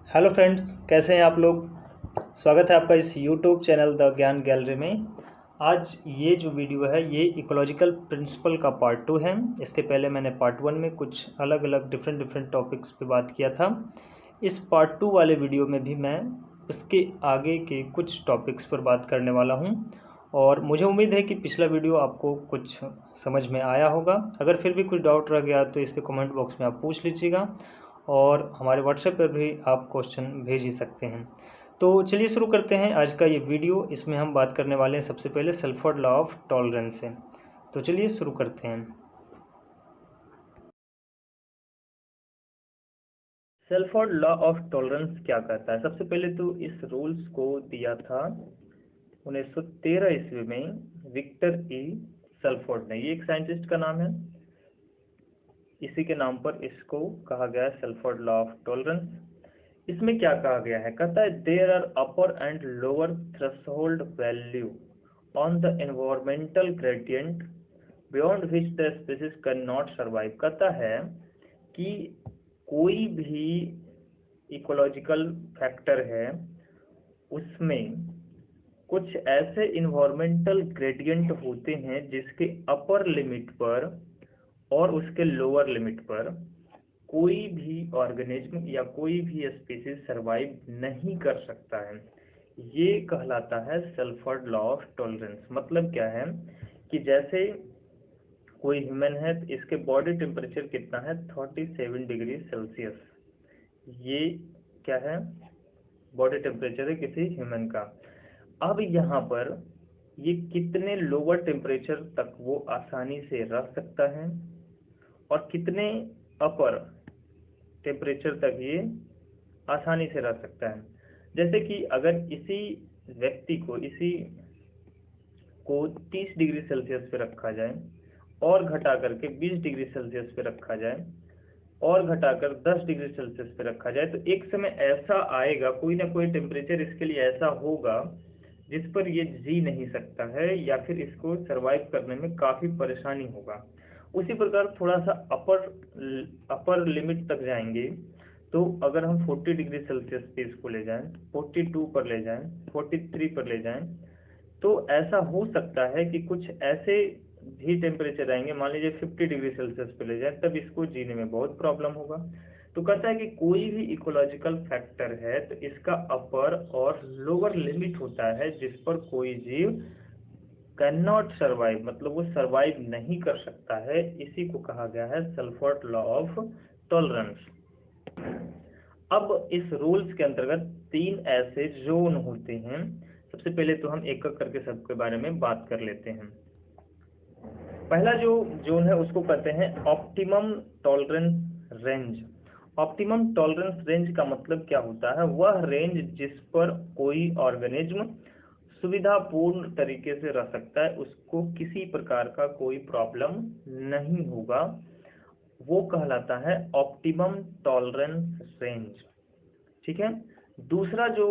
Hello friends, कैसे हैं आप लोग। स्वागत है आपका इस यूट्यूब चैनल द ज्ञान गैलरी में। आज ये जो वीडियो है ये इकोलॉजिकल प्रिंसिपल का पार्ट 2 है। इसके पहले मैंने पार्ट 1 में कुछ अलग अलग डिफरेंट टॉपिक्स पे बात किया था। इस पार्ट 2 वाले वीडियो में भी मैं इसके आगे के कुछ टॉपिक्स पर बात करने वाला हूँ। और मुझे उम्मीद है कि पिछला वीडियो आपको कुछ समझ में आया होगा। अगर फिर भी कुछ डाउट रह गया तो इसके कमेंट बॉक्स में आप पूछ लीजिएगा, और हमारे व्हाट्सएप पर भी आप क्वेश्चन भेज ही सकते हैं। तो चलिए शुरू करते हैं आज का ये वीडियो। इसमें हम बात करने वाले हैं सबसे पहले सल्फोर्ड लॉ ऑफ टॉलरेंस से। तो चलिए शुरू करते हैं। सल्फोर्ड लॉ ऑफ टॉलरेंस क्या कहता है? सबसे पहले तो इस रूल्स को दिया था 1913 ईस्वी में विक्टर ई सल्फोर्ड ने। ये एक साइंटिस्ट का नाम है, इसी के नाम पर इसको कहा गया है सल्फोर्ड लॉ ऑफ टॉलरेंस। इसमें क्या कहा गया है? कहता है there are upper and lower threshold value on the environmental gradient beyond which the species can not survive. कहता है कि कोई भी इकोलॉजिकल फैक्टर है उसमें कुछ ऐसे इन्वायरमेंटल ग्रेडियंट होते हैं जिसके अपर लिमिट पर और उसके लोअर लिमिट पर कोई भी ऑर्गेनिज्म या कोई भी स्पीसीज सरवाइव नहीं कर सकता है। ये कहलाता है सल्फोर्ड लॉ ऑफ टॉलरेंस। मतलब क्या है कि जैसे कोई ह्यूमन है तो इसके बॉडी टेम्परेचर कितना है? 37 डिग्री सेल्सियस। ये क्या है? बॉडी टेम्परेचर है किसी ह्यूमन का। अब यहाँ पर ये कितने लोअर टेम्परेचर तक वो आसानी से रह सकता है और कितने अपर टेम्परेचर तक ये आसानी से रह सकता है। जैसे कि अगर इसी व्यक्ति को इसी को 30 डिग्री सेल्सियस पे रखा जाए और घटा करके 20 डिग्री सेल्सियस पे रखा जाए और घटाकर 10 डिग्री सेल्सियस पे रखा जाए, तो एक समय ऐसा आएगा, कोई ना कोई टेम्परेचर इसके लिए ऐसा होगा जिस पर ये जी नहीं सकता है या फिर इसको सरवाइव करने में काफी परेशानी होगा। उसी प्रकार थोड़ा सा अपर लिमिट तक जाएंगे तो अगर हम 40 डिग्री सेल्सियस पे इसको ले जाएं, 42 पर ले जाएं, 43 पर ले जाएं, तो ऐसा हो सकता है कि कुछ ऐसे भी टेम्परेचर आएंगे, मान लीजिए 50 डिग्री सेल्सियस पे ले जाए, तब इसको जीने में बहुत प्रॉब्लम होगा। तो कहता है कि कोई भी इकोलॉजिकल फैक्टर है तो इसका अपर और लोअर लिमिट होता है जिस पर कोई जीव कैन नॉट सर्वाइव, मतलब वो सर्वाइव नहीं कर सकता है। इसी को कहा गया है सल्फोर्ड लॉ ऑफ टॉलरेंस। अब इस रूल्स के अंतर्गत 3 ऐसे जोन होते हैं। सबसे पहले तो हम एक एक करके सबके बारे में बात कर लेते हैं। पहला जो जोन है उसको कहते हैं optimum tolerance range. Optimum tolerance range का मतलब क्या होता है? वह रेंज जिस पर कोई ऑर्गेनिज्म सुविधापूर्ण तरीके से रह सकता है, उसको किसी प्रकार का कोई प्रॉब्लम नहीं होगा, वो कहलाता है ऑप्टिमम टॉलरेंस रेंज। ठीक है। दूसरा जो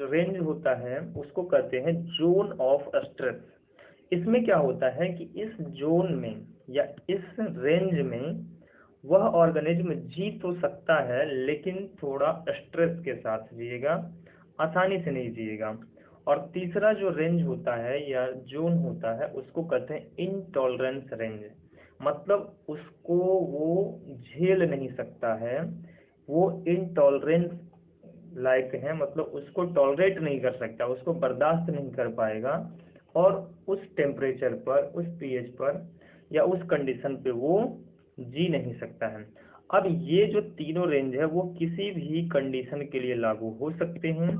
रेंज होता है उसको कहते हैं जोन ऑफ स्ट्रेस। इसमें क्या होता है कि इस जोन में या इस रेंज में वह ऑर्गेनिज्म जी तो सकता है लेकिन थोड़ा स्ट्रेस के साथ जिएगा, आसानी से नहीं जिएगा। और तीसरा जो रेंज होता है या जोन होता है उसको कहते हैं इनटॉलरेंस रेंज। मतलब उसको वो झेल नहीं सकता है, वो इनटॉलरेंस लायक है, मतलब उसको टॉलरेट नहीं कर सकता, उसको बर्दाश्त नहीं कर पाएगा और उस टेम्परेचर पर, उस पीएच पर या उस कंडीशन पे वो जी नहीं सकता है। अब ये जो तीनों रेंज है वो किसी भी कंडीशन के लिए लागू हो सकते हैं,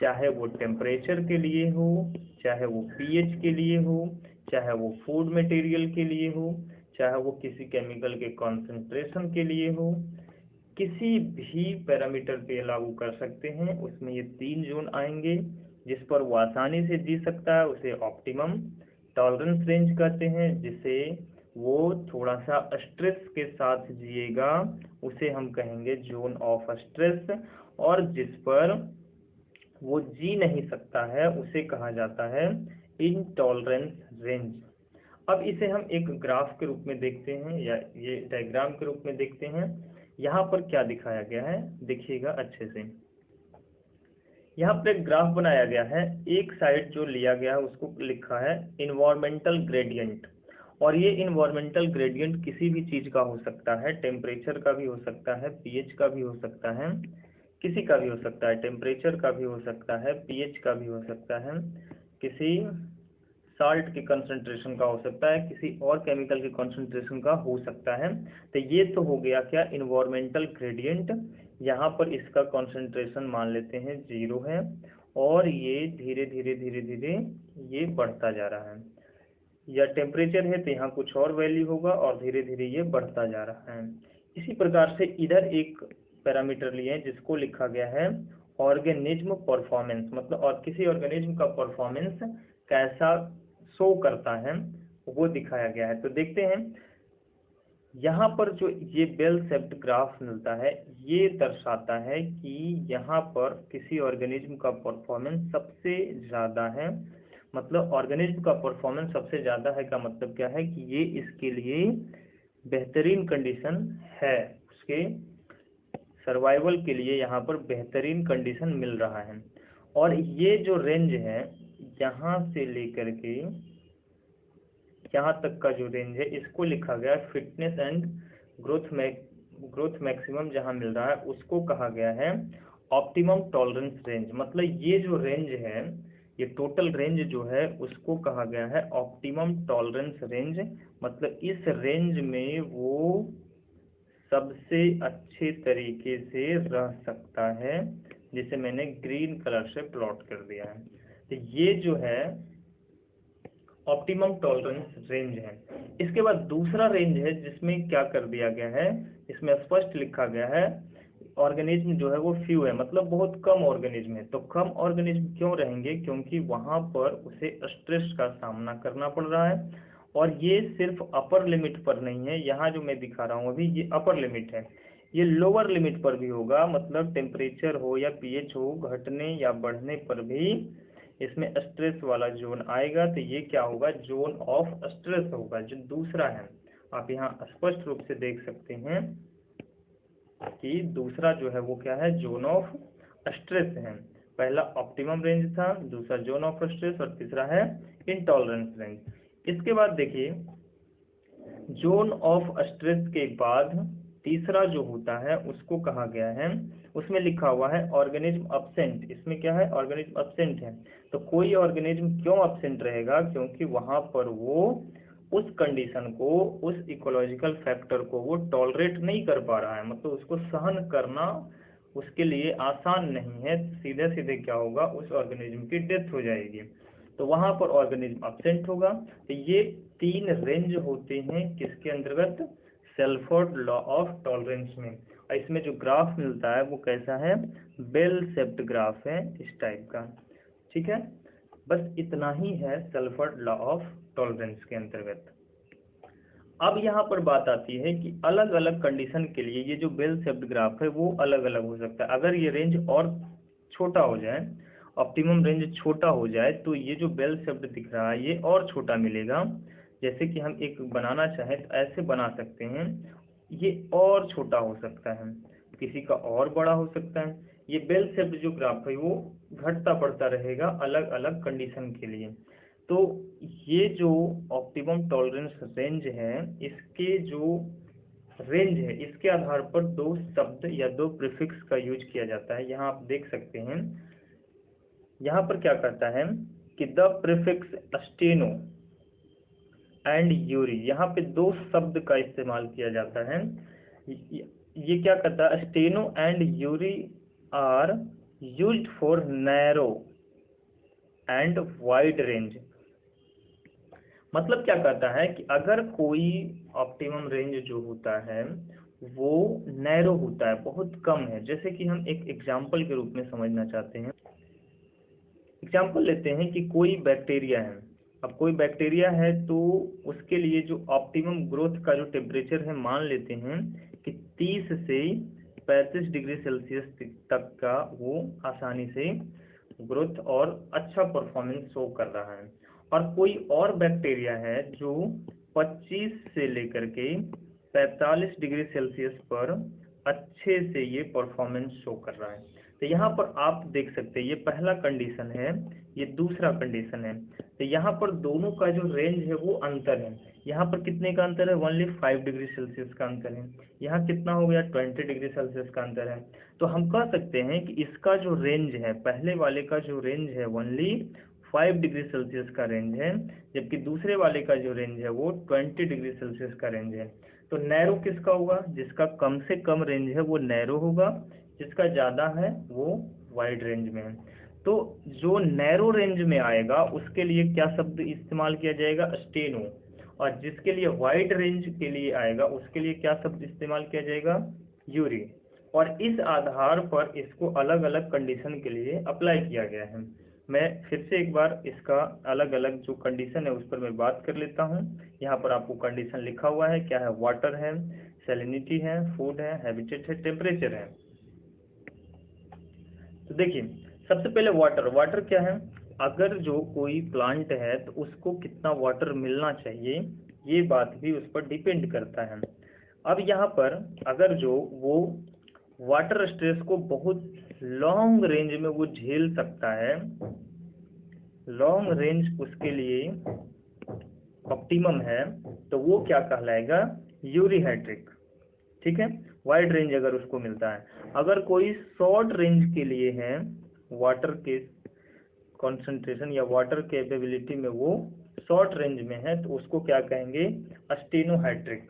चाहे वो टेम्परेचर के लिए हो, चाहे वो पीएच के लिए हो, चाहे वो फूड मटेरियल के लिए हो, चाहे वो किसी केमिकल के कॉन्सेंट्रेशन के लिए हो, किसी भी पैरामीटर पे लागू कर सकते हैं। उसमें ये 3 जोन आएंगे। जिस पर वो आसानी से जी सकता है उसे ऑप्टिमम टॉलरेंस रेंज कहते हैं, जिसे वो थोड़ा सा स्ट्रेस के साथ जिएगा उसे हम कहेंगे जोन ऑफ स्ट्रेस, और जिस पर वो जी नहीं सकता है उसे कहा जाता है इनटॉलरेंस रेंज। अब इसे हम एक ग्राफ के रूप में देखते हैं या ये डायग्राम के रूप में देखते हैं। यहाँ पर क्या दिखाया गया है देखिएगा अच्छे से। यहाँ पर एक ग्राफ बनाया गया है, एक साइड जो लिया गया है उसको लिखा है इन्वायरमेंटल ग्रेडियंट, और ये इन्वायरमेंटल ग्रेडियंट किसी भी चीज का हो सकता है, टेम्परेचर का भी हो सकता है, पीएच का भी हो सकता है, किसी का भी हो सकता है, टेम्परेचर का भी हो सकता है, पीएच का भी हो सकता है, किसी साल्ट के कंसंट्रेशन का हो सकता है, किसी और केमिकल के कंसंट्रेशन का हो सकता है। तो ये तो हो गया क्या, इन्वायरमेंटल ग्रेडियंट। यहाँ पर इसका कंसंट्रेशन मान लेते हैं 0 है, और ये धीरे धीरे धीरे धीरे ये बढ़ता जा रहा है, या टेम्परेचर है तो यहाँ कुछ और वैल्यू होगा और धीरे धीरे ये बढ़ता जा रहा है। इसी प्रकार से इधर एक पैरामीटर लिए हैं जिसको लिखा गया है ऑर्गेनिज्म परफॉर्मेंस, मतलब और किसी ऑर्गेनिज्म का परफॉर्मेंस कैसा शो करता है वो दिखाया गया है। तो देखते हैं यहाँ पर जो ये बेल शेप्ड ग्राफ मिलता है, ये दर्शाता है कि यहाँ पर किसी ऑर्गेनिज्म का परफॉर्मेंस सबसे ज़्यादा है। मतलब ऑर्गेनिज्म का परफॉर्मेंस सबसे ज़्यादा है का मतलब क्या है कि ये इसके लिए बेहतरीन कंडीशन है, उसके सर्वाइवल के लिए यहाँ पर बेहतरीन कंडीशन मिल रहा है। और ये जो रेंज है यहाँ से लेकर के यहाँ तक का जो रेंज है इसको लिखा गया है फिटनेस एंड ग्रोथ मैक्सिमम जहाँ मिल रहा है उसको कहा गया है ऑप्टिमम टॉलरेंस रेंज। मतलब ये जो रेंज है, ये टोटल रेंज जो है उसको कहा गया है ऑप्टिमम टॉलरेंस रेंज। मतलब इस रेंज में वो सबसे अच्छे तरीके से रह सकता है, जिसे मैंने ग्रीन कलर से प्लॉट कर दिया है। तो ये जो है ऑप्टिमम टॉलरेंस रेंज है। इसके बाद दूसरा रेंज है जिसमें क्या कर दिया गया है, इसमें स्पष्ट लिखा गया है ऑर्गेनिज्म जो है वो फ्यू है, मतलब बहुत कम ऑर्गेनिज्म है। तो कम ऑर्गेनिज्म क्यों रहेंगे, क्योंकि वहां पर उसे स्ट्रेस का सामना करना पड़ रहा है। और ये सिर्फ अपर लिमिट पर नहीं है, यहाँ जो मैं दिखा रहा हूँ अभी ये अपर लिमिट है, ये लोअर लिमिट पर भी होगा। मतलब टेम्परेचर हो या पीएच हो, घटने या बढ़ने पर भी इसमें स्ट्रेस वाला जोन आएगा। तो ये क्या होगा, जोन ऑफ स्ट्रेस होगा, जो दूसरा है। आप यहाँ स्पष्ट रूप से देख सकते हैं कि दूसरा जो है वो क्या है, जोन ऑफ स्ट्रेस है। पहला ऑप्टिमम रेंज था, दूसरा जोन ऑफ स्ट्रेस, और तीसरा है इंटॉलरेंस रेंज। इसके बाद देखिए जोन ऑफ स्ट्रेस के बाद तीसरा जो होता है उसको कहा गया है, उसमें लिखा हुआ है ऑर्गेनिज्म अब्सेंट। इसमें क्या है, ऑर्गेनिज्म अब्सेंट है। तो कोई ऑर्गेनिज्म क्यों अब्सेंट रहेगा, क्योंकि वहां पर वो उस कंडीशन को, उस इकोलॉजिकल फैक्टर को वो टॉलरेट नहीं कर पा रहा है, मतलब उसको सहन करना उसके लिए आसान नहीं है। सीधे सीधे क्या होगा, उस ऑर्गेनिज्म की डेथ हो जाएगी। तो वहां पर ऑर्गेनिज्म अब्सेंट होगा। तो ये 3 रेंज होते हैं किसके अंतर्गत, सेल्फोर्ड लॉ ऑफ टॉलरेंस में। और इसमें जो ग्राफ मिलता है वो कैसा है, बेल शेप्ड ग्राफ है इस टाइप का। ठीक है, बस इतना ही है सेल्फोर्ड लॉ ऑफ टॉलरेंस के अंतर्गत। अब यहाँ पर बात आती है कि अलग अलग कंडीशन के लिए ये जो बेल शेप्ड ग्राफ है वो अलग अलग हो सकता है। अगर ये रेंज और छोटा हो जाए, ऑप्टिमम रेंज छोटा हो जाए, तो ये जो बेल शेप्ड दिख रहा है ये और छोटा मिलेगा। जैसे कि हम एक बनाना चाहें तो ऐसे बना सकते हैं, ये और छोटा हो सकता है, किसी का और बड़ा हो सकता है। ये बेल शेप्ड जो ग्राफ है वो घटता बढ़ता रहेगा अलग अलग कंडीशन के लिए। तो ये जो ऑप्टिमम टॉलरेंस रेंज है, इसके जो रेंज है इसके आधार पर 2 शब्द या 2 प्रीफिक्स का यूज किया जाता है। यहाँ आप देख सकते हैं, यहाँ पर क्या कहता है कि the prefix steno and Yuri, यहाँ पे 2 शब्द का इस्तेमाल किया जाता है। ये क्या कहता है, steno and eury are used for narrow and wide range. मतलब क्या कहता है कि अगर कोई ऑप्टिमम रेंज जो होता है वो नैरो होता है, बहुत कम है। जैसे कि हम एक एग्जांपल के रूप में समझना चाहते हैं, एग्जांपल लेते हैं कि कोई बैक्टीरिया है। अब कोई बैक्टीरिया है तो उसके लिए जो ऑप्टिमम ग्रोथ का जो टेम्परेचर है, मान लेते हैं कि 30 से 35 डिग्री सेल्सियस तक का वो आसानी से ग्रोथ और अच्छा परफॉर्मेंस शो कर रहा है। और कोई और बैक्टीरिया है जो 25 से लेकर के 45 डिग्री सेल्सियस पर अच्छे से ये परफॉर्मेंस शो कर रहा है। तो यहाँ पर आप देख सकते हैं ये पहला कंडीशन है, ये दूसरा कंडीशन है। तो यहाँ पर दोनों का जो रेंज है वो अंतर है। यहाँ पर कितने का अंतर है? ओनली 5 डिग्री सेल्सियस का अंतर है। यहाँ कितना हो गया? 20 डिग्री सेल्सियस का अंतर है। तो हम कह सकते हैं कि इसका जो रेंज है, पहले वाले का जो रेंज है ओनली 5 डिग्री सेल्सियस का रेंज है, जबकि दूसरे वाले का जो रेंज है वो 20 डिग्री सेल्सियस का रेंज है। तो नैरो किसका होगा? जिसका कम से कम रेंज है वो नैरो होगा, जिसका ज़्यादा है वो वाइड रेंज में है। तो जो नैरो रेंज में आएगा उसके लिए क्या शब्द इस्तेमाल किया जाएगा? स्टेनो। और जिसके लिए वाइड रेंज के लिए आएगा उसके लिए क्या शब्द इस्तेमाल किया जाएगा? यूरी। और इस आधार पर इसको अलग अलग कंडीशन के लिए अप्लाई किया गया है। मैं फिर से एक बार इसका अलग अलग जो कंडीशन है उस पर मैं बात कर लेता हूँ। यहाँ पर आपको कंडीशन लिखा हुआ है, क्या है? वाटर है, सैलिनिटी है, फूड है, हैबिटेट है, टेम्परेचर है। तो देखिए सबसे पहले वाटर। वाटर क्या है? अगर जो कोई प्लांट है तो उसको कितना वाटर मिलना चाहिए, ये बात भी उस पर डिपेंड करता है। अब यहाँ पर अगर जो वो वाटर स्ट्रेस को बहुत लॉन्ग रेंज में वो झेल सकता है, लॉन्ग रेंज उसके लिए ऑप्टिमम है, तो वो क्या कहलाएगा? यूरिहाइड्रिक। ठीक है, वाइड रेंज अगर उसको मिलता है। अगर कोई शॉर्ट रेंज के लिए है, वाटर के कंसंट्रेशन या वाटर कैपेबिलिटी में वो शॉर्ट रेंज में है, तो उसको क्या कहेंगे? अस्टेनोहाइड्रिक।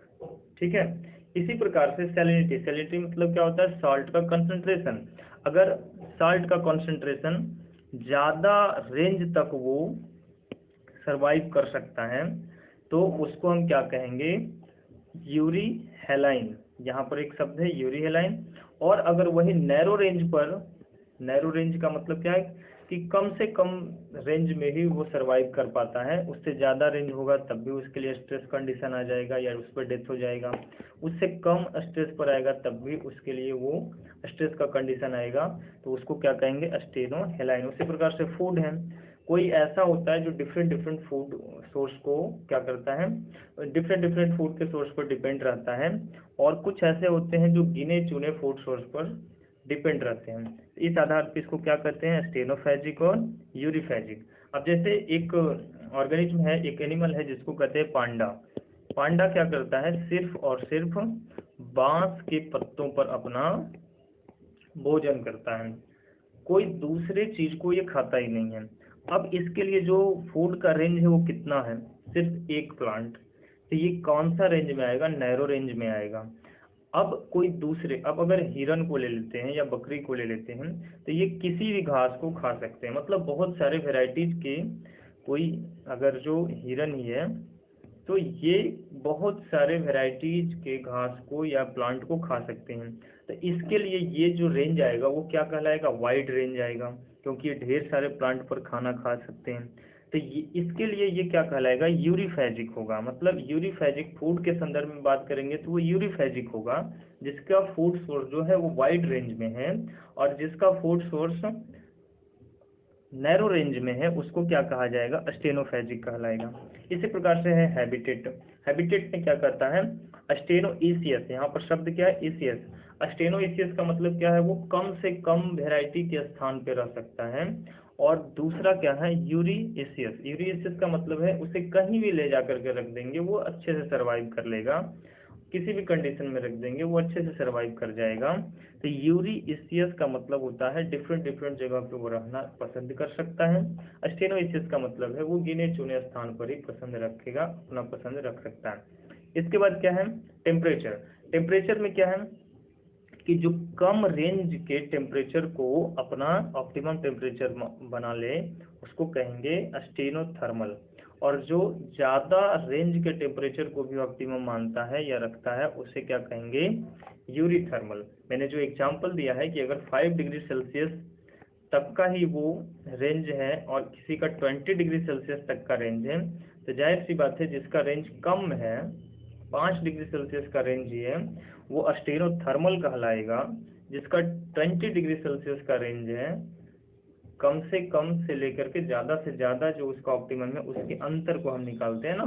ठीक है। इसी प्रकार से सैलिनिटी। सैलिनिटी मतलब क्या होता है? सॉल्ट का कंसंट्रेशन। अगर सॉल्ट का कंसंट्रेशन ज्यादा रेंज तक वो सरवाइव कर सकता है तो उसको हम क्या कहेंगे? यूरी हेलाइन। यहाँ पर एक शब्द है यूरी हेलाइन। और अगर वही नैरो रेंज पर, नैरो रेंज का मतलब क्या है कि कम से कम रेंज में ही वो सरवाइव कर पाता है, उससे ज़्यादा रेंज होगा तब भी उसके लिए स्ट्रेस कंडीशन आ जाएगा या उस पर डेथ हो जाएगा, उससे कम स्ट्रेस पर आएगा तब भी उसके लिए वो स्ट्रेस का कंडीशन आएगा, तो उसको क्या कहेंगे? स्टेनो हेलाइन। उसी प्रकार से फूड है। कोई ऐसा होता है जो डिफरेंट डिफरेंट फूड सोर्स को क्या करता है? डिफरेंट डिफरेंट फूड के सोर्स पर डिपेंड रहता है, और कुछ ऐसे होते हैं जो गिने चुने फूड सोर्स पर डिपेंड रहते हैं। इस आधार पर इसको क्या कहते हैं? स्टेनोफेजिक और यूरिफेजिक। अब जैसे एक ऑर्गेनिज्म है, एक एनिमल है जिसको कहते हैं पांडा। पांडा क्या करता है? सिर्फ और सिर्फ बांस के पत्तों पर अपना भोजन करता है, कोई दूसरे चीज को ये खाता ही नहीं है। अब इसके लिए जो फूड का रेंज है वो कितना है? सिर्फ एक प्लांट। तो ये कौन सा रेंज में आएगा? नैरो रेंज में आएगा। अब कोई दूसरे, अब अगर हिरन को ले लेते हैं या बकरी को ले लेते हैं, तो ये किसी भी घास को खा सकते हैं, मतलब बहुत सारे वेराइटीज के, कोई अगर जो हिरन ही है तो ये बहुत सारे वेराइटीज के घास को या प्लांट को खा सकते हैं। तो इसके लिए ये जो रेंज आएगा वो क्या कहलाएगा? वाइड रेंज आएगा, क्योंकि ये ढेर सारे प्लांट पर खाना खा सकते हैं। तो ये इसके लिए ये क्या कहलाएगा? यूरिफेजिक होगा। मतलब यूरिफेजिक फूड के संदर्भ में बात करेंगे तो वो यूरिफेजिक होगा जिसका फूड सोर्स जो है वो वाइड रेंज में है, और जिसका फूड सोर्स नैरो रेंज में है उसको क्या कहा जाएगा? स्टेनोफेजिक कहलाएगा। इसी प्रकार से है हैबिटेट। हैबिटेट में क्या करता है? स्टेनोइसियस। यहाँ पर शब्द क्या है? इसियस। स्टेनोइसियस का मतलब क्या है? वो कम से कम वेराइटी के स्थान पे रह सकता है। और दूसरा क्या है? यूरिइसियस। यूरिइसियस का मतलब है उसे कहीं भी ले जाकर के रख देंगे वो अच्छे से सरवाइव कर लेगा, किसी भी कंडीशन में रख देंगे वो अच्छे से सरवाइव कर जाएगा। तो यूरिइसियस का मतलब होता है डिफरेंट डिफरेंट जगह पे वो रहना पसंद कर सकता है। स्टेनोइसियस का मतलब है वो गिने चुने स्थान पर ही पसंद रखेगा, अपना पसंद रख सकता है। इसके बाद क्या है? टेम्परेचर। टेम्परेचर में क्या है कि जो कम रेंज के टेम्परेचर को अपना ऑप्टिमम टेम्परेचर बना ले उसको कहेंगे स्टेनोथर्मल, और जो ज़्यादा रेंज के टेम्परेचर को भी ऑप्टिमम मानता है या रखता है उसे क्या कहेंगे? यूरीथर्मल। मैंने जो एग्जांपल दिया है कि अगर 5 डिग्री सेल्सियस तक का ही वो रेंज है और किसी का 20 डिग्री सेल्सियस तक का रेंज है, तो जाहिर सी बात है जिसका रेंज कम है, 5 डिग्री सेल्सियस का रेंज ही है, वो स्टेनोथर्मल कहलाएगा। जिसका 20 डिग्री सेल्सियस का रेंज है, कम से लेकर के ज़्यादा से ज़्यादा जो उसका ऑप्टिमम है उसके अंतर को हम निकालते हैं ना,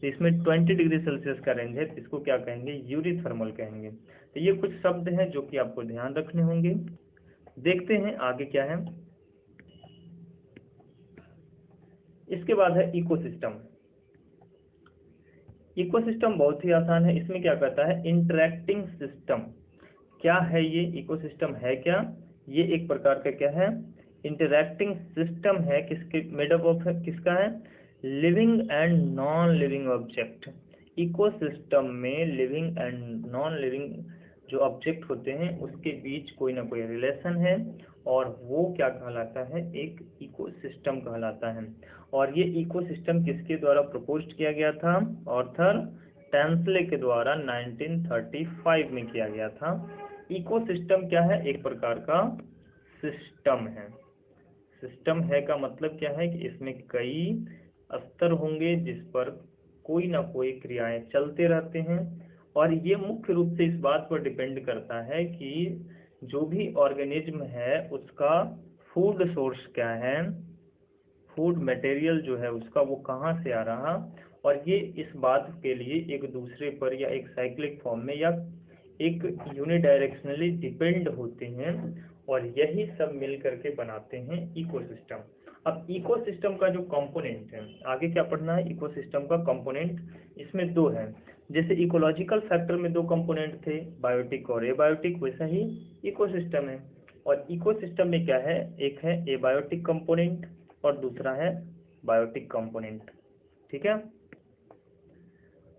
तो इसमें 20 डिग्री सेल्सियस का रेंज है, तो इसको क्या कहेंगे? यूरीथर्मल कहेंगे। तो ये कुछ शब्द हैं जो कि आपको ध्यान रखने होंगे। देखते हैं आगे क्या है। इसके बाद है इकोसिस्टम। इकोसिस्टम बहुत ही आसान है। इसमें क्या करता है, इंटरैक्टिंग सिस्टम। क्या है ये इकोसिस्टम है क्या, ये एक प्रकार का क्या है, इंटरैक्टिंग सिस्टम है। किसके मेडअप ऑफ है, किसका है, living and non living object. Ecosystem में लिविंग एंड नॉन लिविंग जो ऑब्जेक्ट होते हैं उसके बीच कोई ना कोई रिलेशन है, और वो क्या कहलाता है, एक इकोसिस्टम कहलाता है। और ये इकोसिस्टम किसके द्वारा प्रपोज्ड किया गया था, ऑर्थर टेंसले के द्वारा 1935 में किया गया था। इकोसिस्टम क्या है, एक प्रकार का सिस्टम है। सिस्टम है का मतलब क्या है कि इसमें कई स्तर होंगे जिस पर कोई ना कोई क्रियाएं चलते रहते हैं, और ये मुख्य रूप से इस बात पर डिपेंड करता है कि जो भी ऑर्गेनिज्म है उसका फूड सोर्स क्या है, फूड मटेरियल जो है उसका वो कहाँ से आ रहा, और ये इस बात के लिए एक दूसरे पर या एक साइक्लिक फॉर्म में या एक यूनिडायरेक्शनली डिपेंड होते हैं, और यही सब मिल करके बनाते हैं इकोसिस्टम। अब इकोसिस्टम का जो कंपोनेंट है, आगे क्या पढ़ना है, इकोसिस्टम का कंपोनेंट इसमें दो है। जैसे इकोलॉजिकल फैक्टर में दो कंपोनेंट थे, बायोटिक और एबायोटिक, वैसा ही इकोसिस्टम है। और इकोसिस्टम में क्या है, एक है एबायोटिक कंपोनेंट और दूसरा है बायोटिक कंपोनेंट। ठीक है।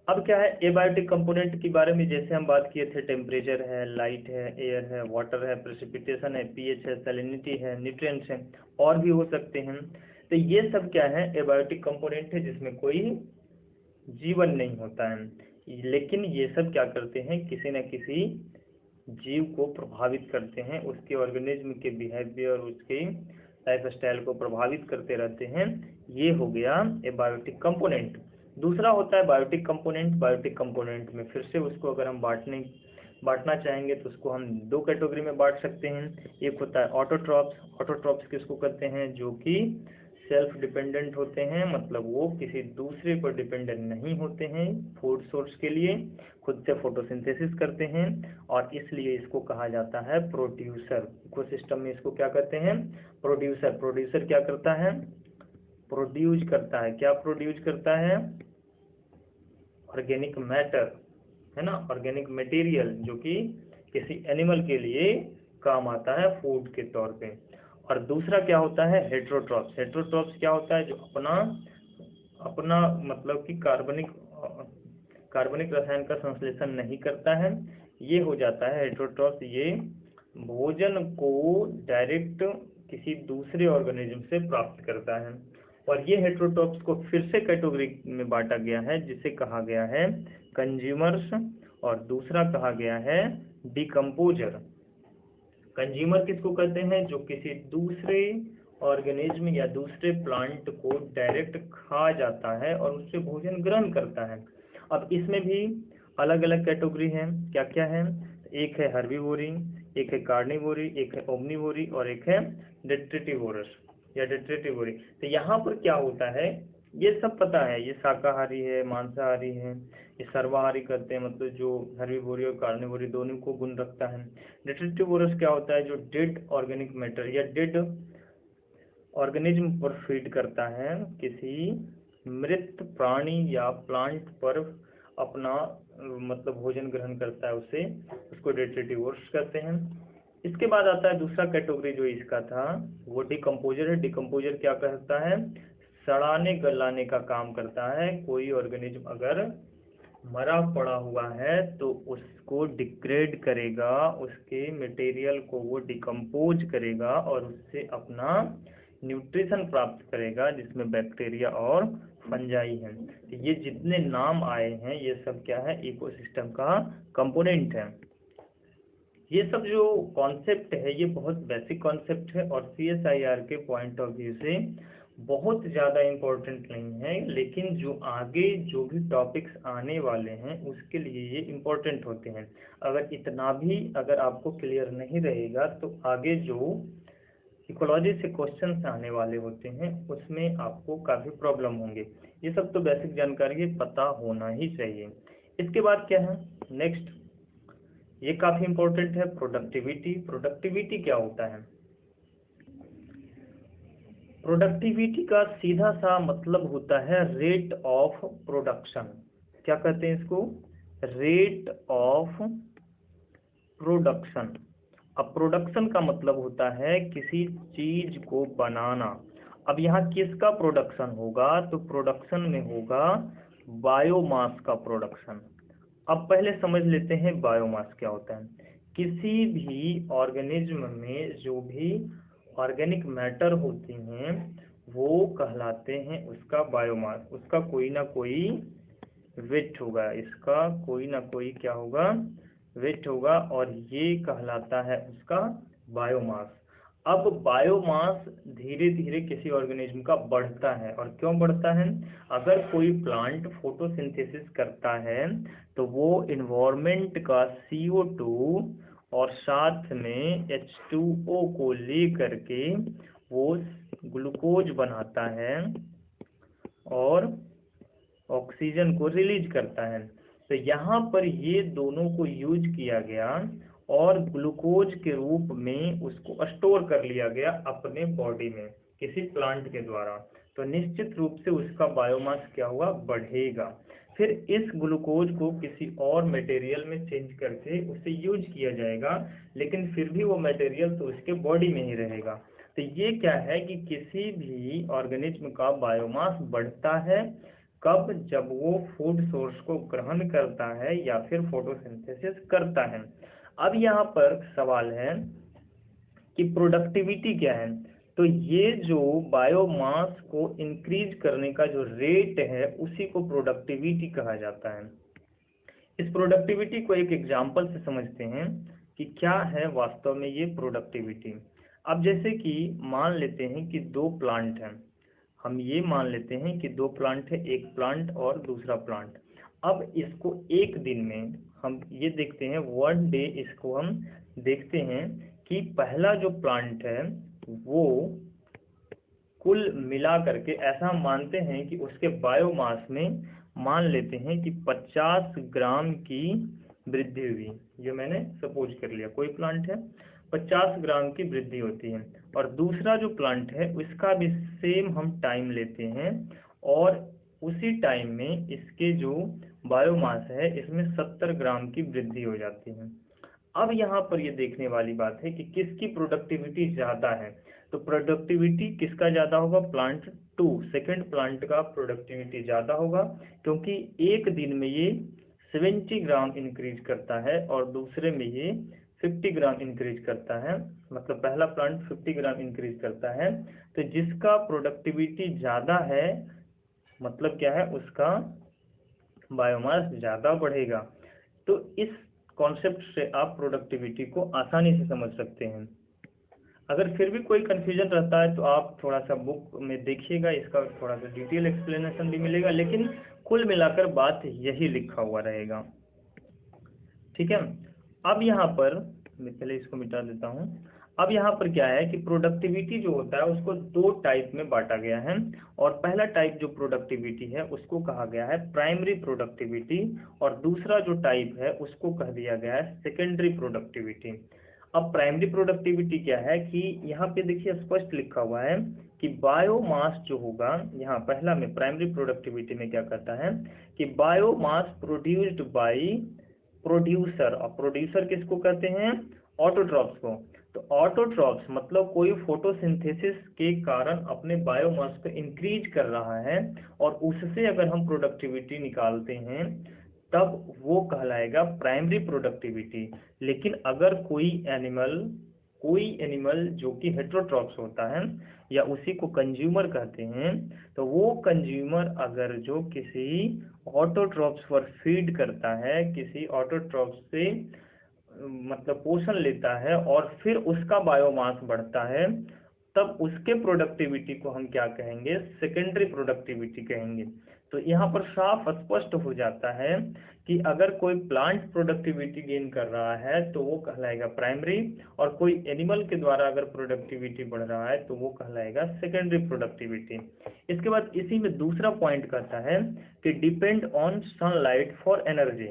अब क्या है, एबायोटिक कंपोनेंट के बारे में जैसे हम बात किए थे, टेम्परेचर है, लाइट है, एयर है, वाटर है, प्रेसिपिटेशन है, पीएच है, सैलिनिटी है, न्यूट्रिएंट्स है, और भी हो सकते हैं। तो ये सब क्या है, एबायोटिक कंपोनेंट है जिसमें कोई जीवन नहीं होता है, लेकिन ये सब क्या करते हैं, किसी न किसी जीव को प्रभावित करते हैं, उसके ऑर्गेनिज्म के बिहेवियर, उसके लाइफ स्टाइल को प्रभावित करते रहते हैं। ये हो गया एबायोटिक कंपोनेंट। दूसरा होता है बायोटिक कंपोनेंट। बायोटिक कंपोनेंट में फिर से उसको अगर हम बांटना चाहेंगे तो उसको हम दो कैटेगरी में बांट सकते हैं। एक होता है ऑटोट्रॉप्स। ऑटोट्रॉप्स किसको कहते हैं, जो कि सेल्फ डिपेंडेंट होते हैं, मतलब वो किसी दूसरे पर डिपेंडेंट नहीं होते हैं फूड सोर्स के लिए, खुद से फोटोसिंथेसिस करते हैं, और इसलिए इसको कहा जाता है प्रोड्यूसर। इकोसिस्टम में इसको क्या कहते हैं, प्रोड्यूसर। प्रोड्यूसर क्या करता है, प्रोड्यूस करता है। क्या प्रोड्यूस करता है, ऑर्गेनिक मैटर, है ना, ऑर्गेनिक मटेरियल जो कि किसी एनिमल के लिए काम आता है फूड के तौर पे। और दूसरा क्या होता है, हेट्रोट्रॉप्स। हेट्रोट्रॉप्स क्या होता है, जो अपना अपना मतलब कि कार्बनिक रसायन का संश्लेषण नहीं करता है, ये हो जाता है हेट्रोट्रॉप्स। ये भोजन को डायरेक्ट किसी दूसरे ऑर्गेनिज्म से प्राप्त करता है। और ये हेट्रोट्रॉप्स को फिर से कैटेगरी में बांटा गया है, जिसे कहा गया है कंज्यूमर्स, और दूसरा कहा गया है डिकम्पोजर। कंज्यूमर किसको कहते हैं, जो किसी दूसरे ऑर्गेनिज्म या दूसरे प्लांट को डायरेक्ट खा जाता है और उससे भोजन ग्रहण करता है। अब इसमें भी अलग अलग कैटेगरी हैं, क्या क्या है, एक है हर्बीवोरी, एक है कार्निवोरी, एक है ओमनिवोरी, और एक है डेट्रिटिवोरस या डेट्रिटिवोरी। तो यहाँ पर क्या होता है, ये सब पता है, ये शाकाहारी है, मांसाहारी है, ये सर्वाहारी करते हैं, मतलब जो हर्बीवोरी और कार्निवोरी दोनों को गुण रखता है। डेट्रिटिवोरस क्या होता है, जो डेड ऑर्गेनिक मैटर या डेड ऑर्गेनिज्म पर फीड करता है, किसी मृत प्राणी या प्लांट पर अपना मतलब भोजन ग्रहण करता है, उसे उसको डेट्रिटिवोरस कहते हैं। इसके बाद आता है दूसरा कैटेगरी जो इसका था, वो डिकम्पोजर है। डिकम्पोजर क्या करता है, सड़ाने गलाने का काम करता है। कोई ऑर्गेनिज्म अगर मरा पड़ा हुआ है तो उसको डिग्रेड करेगा, उसके मटेरियल को वो डिकम्पोज करेगा और उससे अपना न्यूट्रिशन प्राप्त करेगा, जिसमें बैक्टीरिया और फंजाई हैं। तो ये जितने नाम आए हैं ये सब क्या है, इकोसिस्टम का कंपोनेंट है। ये सब जो कॉन्सेप्ट है ये बहुत बेसिक कॉन्सेप्ट है, और CSIR के पॉइंट ऑफ व्यू से बहुत ज़्यादा इम्पोर्टेंट नहीं है, लेकिन जो आगे जो भी टॉपिक्स आने वाले हैं उसके लिए ये इम्पोर्टेंट होते हैं। अगर इतना भी अगर आपको क्लियर नहीं रहेगा तो आगे जो इकोलॉजी से क्वेश्चंस आने वाले होते हैं उसमें आपको काफ़ी प्रॉब्लम होंगे। ये सब तो बेसिक जानकारी पता होना ही चाहिए। इसके बाद क्या है, नेक्स्ट ये काफी इंपॉर्टेंट है। प्रोडक्टिविटी, प्रोडक्टिविटी क्या होता है? प्रोडक्टिविटी का सीधा सा मतलब होता है रेट ऑफ प्रोडक्शन। क्या कहते हैं इसको? Rate of production. अब प्रोडक्शन का मतलब होता है किसी चीज को बनाना। अब यहाँ किसका प्रोडक्शन होगा? तो प्रोडक्शन में होगा बायोमास का प्रोडक्शन। अब पहले समझ लेते हैं बायोमास क्या होता है। किसी भी ऑर्गेनिज्म में जो भी ऑर्गेनिक मैटर होती हैं वो कहलाते हैं उसका बायोमास। उसका कोई ना कोई वेट होगा, इसका कोई ना कोई क्या होगा? वेट होगा, और ये कहलाता है उसका बायोमास। अब बायोमास धीरे धीरे किसी ऑर्गेनिज्म का बढ़ता है। और क्यों बढ़ता है? अगर कोई प्लांट फोटोसिंथेसिस करता है तो वो इन्वायरमेंट का CO2 और साथ में H2O को लेकर के वो ग्लूकोज बनाता है और ऑक्सीजन को रिलीज करता है। तो यहाँ पर ये दोनों को यूज किया गया और ग्लूकोज के रूप में उसको स्टोर कर लिया गया अपने बॉडी में किसी प्लांट के द्वारा। तो निश्चित रूप से उसका बायोमास क्या हुआ? बढ़ेगा। फिर इस ग्लूकोज को किसी और मटेरियल में चेंज करके उसे यूज किया जाएगा, लेकिन फिर भी वो मटेरियल तो उसके बॉडी में ही रहेगा। तो ये क्या है कि किसी भी ऑर्गेनिज्म का बायोमास बढ़ता है कब? जब वो फूड सोर्स को ग्रहण करता है या फिर फोटोसिंथेसिस करता है। अब यहाँ पर सवाल है कि प्रोडक्टिविटी क्या है? तो ये जो बायोमास को इंक्रीज करने का जो रेट है उसी को प्रोडक्टिविटी कहा जाता है। इस प्रोडक्टिविटी को एक एग्जाम्पल से समझते हैं कि क्या है वास्तव में ये प्रोडक्टिविटी। अब जैसे कि मान लेते हैं कि दो प्लांट हैं। हम ये मान लेते हैं कि दो प्लांट है, एक प्लांट और दूसरा प्लांट। अब इसको एक दिन में हम ये देखते हैं, वन डे इसको हम देखते हैं कि पहला जो प्लांट है वो कुल मिला करके ऐसा मानते हैं कि उसके बायोमास में मान लेते हैं कि 50 ग्राम की वृद्धि हुई। ये मैंने सपोज कर लिया, कोई प्लांट है 50 ग्राम की वृद्धि होती है। और दूसरा जो प्लांट है उसका भी सेम हम टाइम लेते हैं और उसी टाइम में इसके जो बायोमास है इसमें 70 ग्राम की वृद्धि हो जाती है। अब यहाँ पर ये देखने वाली बात है कि किसकी प्रोडक्टिविटी ज्यादा है। तो प्रोडक्टिविटी किसका ज्यादा होगा? प्लांट 2, सेकंड प्लांट का प्रोडक्टिविटी ज्यादा होगा, क्योंकि एक दिन में ये 70 ग्राम इंक्रीज करता है और दूसरे में ये 50 ग्राम इंक्रीज करता है। मतलब पहला प्लांट 50 ग्राम इंक्रीज करता है। तो जिसका प्रोडक्टिविटी ज्यादा है मतलब क्या है? उसका बायोमास ज्यादा बढ़ेगा। तो इस कॉन्सेप्ट से आप प्रोडक्टिविटी को आसानी से समझ सकते हैं। अगर फिर भी कोई कंफ्यूजन रहता है तो आप थोड़ा सा बुक में देखिएगा, इसका थोड़ा सा डिटेल एक्सप्लेनेशन भी मिलेगा, लेकिन कुल मिलाकर बात यही लिखा हुआ रहेगा। ठीक है। अब यहाँ पर मैं पहले इसको मिटा देता हूँ। अब यहाँ पर क्या है कि प्रोडक्टिविटी जो होता है उसको दो टाइप में बांटा गया है। और पहला टाइप जो प्रोडक्टिविटी है उसको कहा गया है प्राइमरी प्रोडक्टिविटी, और दूसरा जो टाइप है उसको कह दिया गया है सेकेंडरी प्रोडक्टिविटी। अब प्राइमरी प्रोडक्टिविटी क्या है कि यहाँ पे देखिए स्पष्ट लिखा हुआ है कि बायोमास जो होगा, यहाँ पहला में प्राइमरी प्रोडक्टिविटी में क्या कहता है कि बायोमास प्रोड्यूस्ड बाई प्रोड्यूसर। और प्रोड्यूसर किसको कहते हैं? ऑटोट्रॉप्स को। तो ऑटोट्रॉप्स मतलब कोई फोटोसिंथेसिस के कारण अपने बायोमास को इंक्रीज कर रहा है और उससे अगर हम प्रोडक्टिविटी निकालते हैं तब वो कहलाएगा प्राइमरी प्रोडक्टिविटी। लेकिन अगर कोई एनिमल जो कि हेटेरोट्रॉप्स होता है या उसी को कंज्यूमर कहते हैं, तो वो कंज्यूमर अगर जो किसी ऑटोट्रॉप्स पर फीड करता है, किसी ऑटोट्रॉप्स से मतलब पोषण लेता है और फिर उसका बायोमास बढ़ता है, तब उसके प्रोडक्टिविटी को हम क्या कहेंगे? सेकेंडरी प्रोडक्टिविटी कहेंगे। तो यहाँ पर साफ स्पष्ट हो जाता है कि अगर कोई प्लांट प्रोडक्टिविटी गेन कर रहा है तो वो कहलाएगा प्राइमरी, और कोई एनिमल के द्वारा अगर प्रोडक्टिविटी बढ़ रहा है तो वो कहलाएगा सेकेंडरी प्रोडक्टिविटी। इसके बाद इसी में दूसरा पॉइंट कहता है कि depend on sunlight for energy.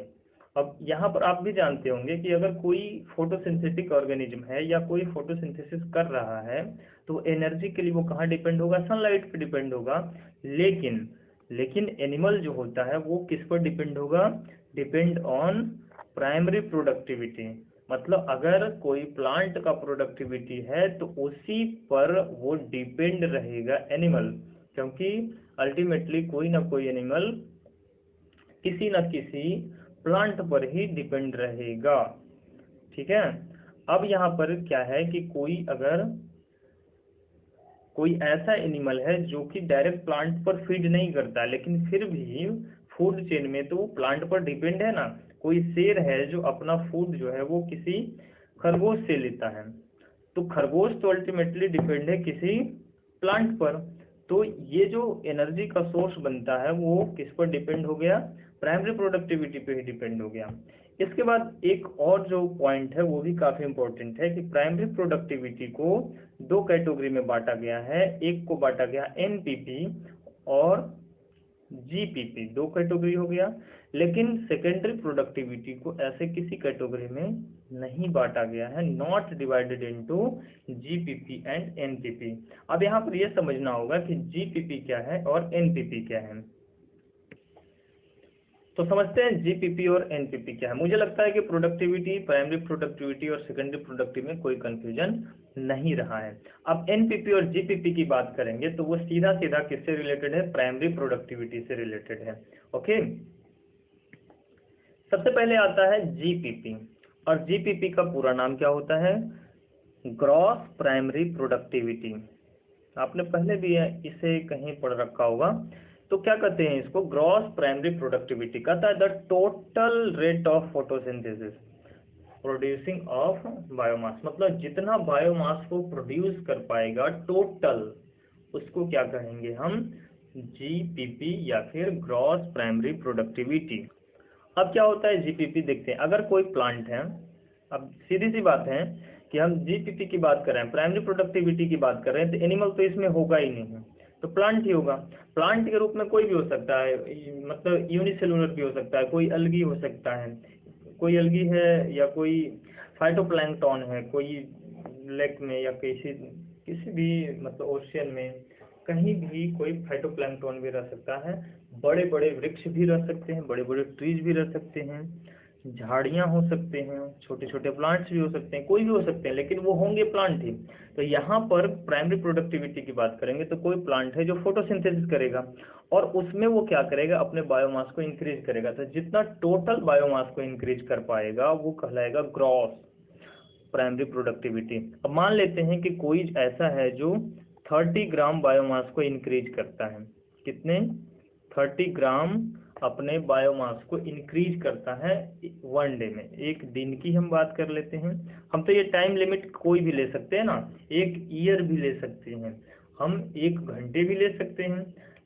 अब यहाँ पर आप भी जानते होंगे कि अगर कोई फोटोसिंथेटिक ऑर्गेनिज्म है या कोई फोटोसिंथेसिस कर रहा है तो एनर्जी के लिए वो कहाँ डिपेंड होगा, सनलाइट पे डिपेंड होगा। लेकिन लेकिन एनिमल जो होता है वो किस पर डिपेंड होगा, डिपेंड ऑन प्राइमरी प्रोडक्टिविटी। मतलब अगर कोई प्लांट का प्रोडक्टिविटी है तो उसी पर वो डिपेंड रहेगा एनिमल, क्योंकि अल्टीमेटली कोई ना कोई एनिमल किसी न किसी प्लांट पर ही डिपेंड रहेगा। ठीक है। अब यहाँ पर क्या है कि कोई ऐसा एनिमल है जो कि डायरेक्ट प्लांट पर फीड नहीं करता लेकिन फिर भी फूड चेन में तो प्लांट पर डिपेंड है ना। कोई शेर है जो अपना फूड जो है वो किसी खरगोश से लेता है, तो खरगोश तो अल्टीमेटली डिपेंड है किसी प्लांट पर। तो ये जो एनर्जी का सोर्स बनता है वो किस पर डिपेंड हो गया, प्राइमरी प्रोडक्टिविटी पे ही डिपेंड हो गया। इसके बाद एक और जो पॉइंट है वो भी काफी इंपॉर्टेंट है कि प्राइमरी प्रोडक्टिविटी को दो कैटेगरी में बांटा गया है। एक को बांटा गया एनपीपी और जीपीपी, दो कैटेगरी हो गया। लेकिन सेकेंडरी प्रोडक्टिविटी को ऐसे किसी कैटेगरी में नहीं बांटा गया है, not divided into GPP and NPP. अब यहाँ पर यह समझना होगा कि जीपीपी क्या है और एनपीपी क्या है। तो समझते हैं जीपीपी और एनपीपी क्या है। मुझे लगता है कि प्रोडक्टिविटी, प्राइमरी प्रोडक्टिविटी और सेकेंडरी प्रोडक्टिविटी में कोई कंफ्यूजन नहीं रहा है। अब एनपीपी और जीपीपी की बात करेंगे तो वो सीधा सीधा किससे रिलेटेड है, प्राइमरी प्रोडक्टिविटी से रिलेटेड है। ओके, सबसे पहले आता है जीपीपी, और जीपीपी का पूरा नाम क्या होता है, ग्रॉस प्राइमरी प्रोडक्टिविटी। आपने पहले भी इसे कहीं पढ़ रखा होगा। तो क्या कहते हैं इसको, ग्रॉस प्राइमरी प्रोडक्टिविटी कहता है the total rate of photosynthesis producing of biomass. मतलब जितना बायोमास को प्रोड्यूस कर पाएगा टोटल, उसको क्या कहेंगे हम, जीपीपी या फिर ग्रॉस प्राइमरी प्रोडक्टिविटी। अब क्या होता है जीपीपी, देखते हैं। अगर कोई प्लांट है, अब सीधी सी बात है कि हम जीपीपी की बात कर रहे हैं, प्राइमरी प्रोडक्टिविटी की बात कर रहे हैं, तो एनिमल तो इसमें होगा ही नहीं है, तो प्लांट ही होगा। प्लांट के रूप में कोई भी हो सकता है, मतलब यूनिसेलुलर भी हो सकता है, कोई अलगी हो सकता है, कोई अलगी है, या कोई फाइटोप्लैंक्टन है, कोई लेक में या किसी किसी भी मतलब ओशियन में कहीं भी कोई फाइटोप्लैंक्टन भी रह सकता है। बड़े बड़े वृक्ष भी रह सकते हैं, बड़े बड़े ट्रीज भी रह सकते हैं, झाड़ियां हो सकते हैं, छोटे छोटे प्लांट्स भी हो सकते हैं, कोई भी हो सकते हैं, लेकिन वो होंगे प्लांट ही। तो यहाँ पर प्राइमरी प्रोडक्टिविटी की बात करेंगे तो कोई प्लांट है जो फोटोसिंथेसिस करेगा और उसमें वो क्या करेगा, अपने बायोमास को इंक्रीज करेगा। तो जितना टोटल बायोमास को इंक्रीज कर पाएगा वो कहलाएगा ग्रॉस प्राइमरी प्रोडक्टिविटी। अब मान लेते हैं कि कोई ऐसा है जो 30 ग्राम बायोमास को इंक्रीज करता है, कितने, 30 ग्राम अपने बायोमास को इंक्रीज करता है वन डे में, एक दिन की हम बात कर लेते हैं। हम तो ये टाइम लिमिट कोई भी ले सकते हैं ना, एक ईयर भी ले सकते हैं, हम एक घंटे भी ले सकते हैं।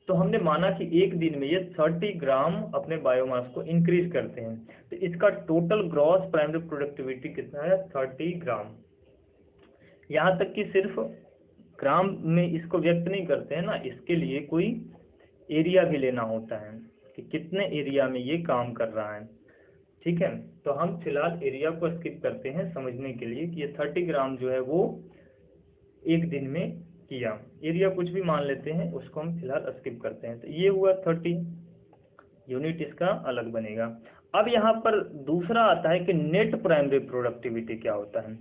तो हमने माना कि एक दिन में ये 30 ग्राम अपने बायोमास को इंक्रीज करते हैं, तो इसका टोटल ग्रॉस प्राइमरी प्रोडक्टिविटी कितना है, 30 ग्राम। यहाँ तक कि सिर्फ ग्राम में इसको व्यक्त नहीं करते हैं ना, इसके लिए कोई एरिया भी लेना होता है कि कितने एरिया में ये काम कर रहा है। ठीक है, तो हम फिलहाल एरिया को स्किप करते हैं समझने के लिए कि ये 30 ग्राम जो है वो एक दिन में किया। एरिया कुछ भी मान लेते हैं, उसको हम फिलहाल स्किप करते हैं। तो ये हुआ 30, यूनिट इसका अलग बनेगा। अब यहाँ पर दूसरा आता है कि नेट प्राइमरी प्रोडक्टिविटी क्या होता है।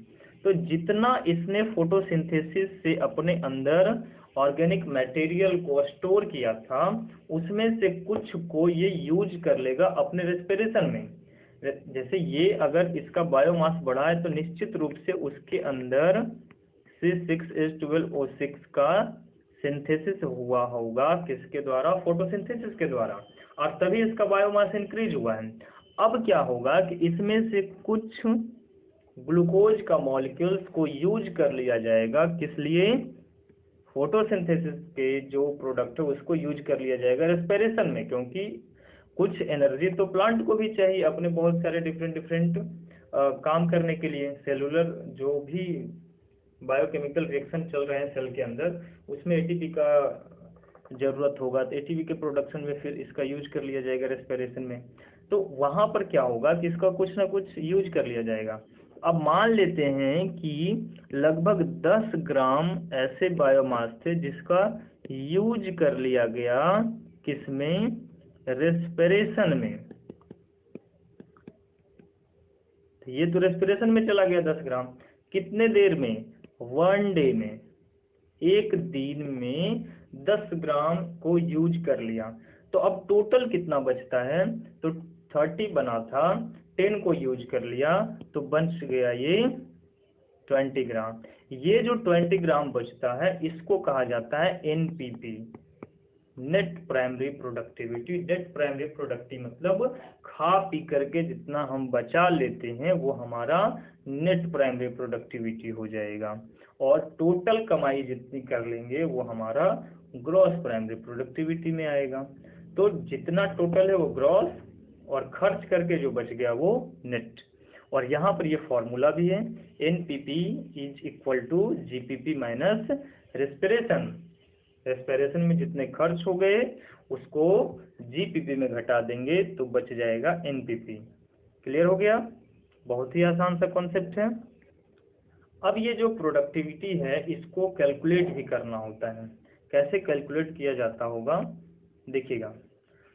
तो जितना इसने फोटोसिंथेसिस से अपने अंदर ऑर्गेनिक मटेरियल को स्टोर किया था, उसमें से कुछ को ये यूज कर लेगा अपने रेस्पिरेशन में। जैसे ये अगर इसका बायोमास बढ़ा है तो निश्चित रूप से उसके अंदर C6H12O6 का सिंथेसिस हुआ होगा, किसके द्वारा, फोटोसिंथेसिस के द्वारा, और तभी इसका बायोमास इंक्रीज हुआ है। अब क्या होगा कि इसमें से कुछ ग्लूकोज का मॉलिक्यूल्स को यूज कर लिया जाएगा, किस लिए, फोटोसिंथेसिस के जो प्रोडक्ट है उसको यूज कर लिया जाएगा रेस्पिरेशन में, क्योंकि कुछ एनर्जी तो प्लांट को भी चाहिए अपने बहुत सारे डिफरेंट डिफरेंट काम करने के लिए। सेलुलर जो भी बायोकेमिकल रिएक्शन चल रहे हैं सेल के अंदर, उसमें एटीपी का जरूरत होगा, तो एटीपी के प्रोडक्शन में फिर इसका यूज कर लिया जाएगा रेस्पिरेशन में। तो वहां पर क्या होगा कि इसका कुछ ना कुछ यूज कर लिया जाएगा। अब मान लेते हैं कि लगभग 10 ग्राम ऐसे बायोमास थे जिसका यूज कर लिया गया, किसमें, रेस्पिरेशन में। तो ये तो रेस्पिरेशन में चला गया 10 ग्राम, कितने देर में, 1 डे में, एक दिन में 10 ग्राम को यूज कर लिया। तो अब टोटल कितना बचता है, तो 30 बना था, 10 को यूज कर लिया तो बच गया ये 20 ग्राम। ये जो 20 ग्राम बचता है इसको कहा जाता है NPP, net primary productivity. Net primary productivity मतलब खा पी करके जितना हम बचा लेते हैं वो हमारा नेट प्राइमरी प्रोडक्टिविटी हो जाएगा, और टोटल कमाई जितनी कर लेंगे वो हमारा ग्रॉस प्राइमरी प्रोडक्टिविटी में आएगा। तो जितना टोटल है वो ग्रॉस, और खर्च करके जो बच गया वो नेट। और यहाँ पर ये फॉर्मूला भी है, NPP is equal to GPP minus respiration. Respiration में जितने खर्च हो गए उसको जीपीपी में घटा देंगे तो बच जाएगा एनपीपी। क्लियर हो गया? बहुत ही आसान सा कॉन्सेप्ट है। अब ये जो प्रोडक्टिविटी है इसको कैलकुलेट भी करना होता है। कैसे कैलकुलेट किया जाता होगा देखिएगा।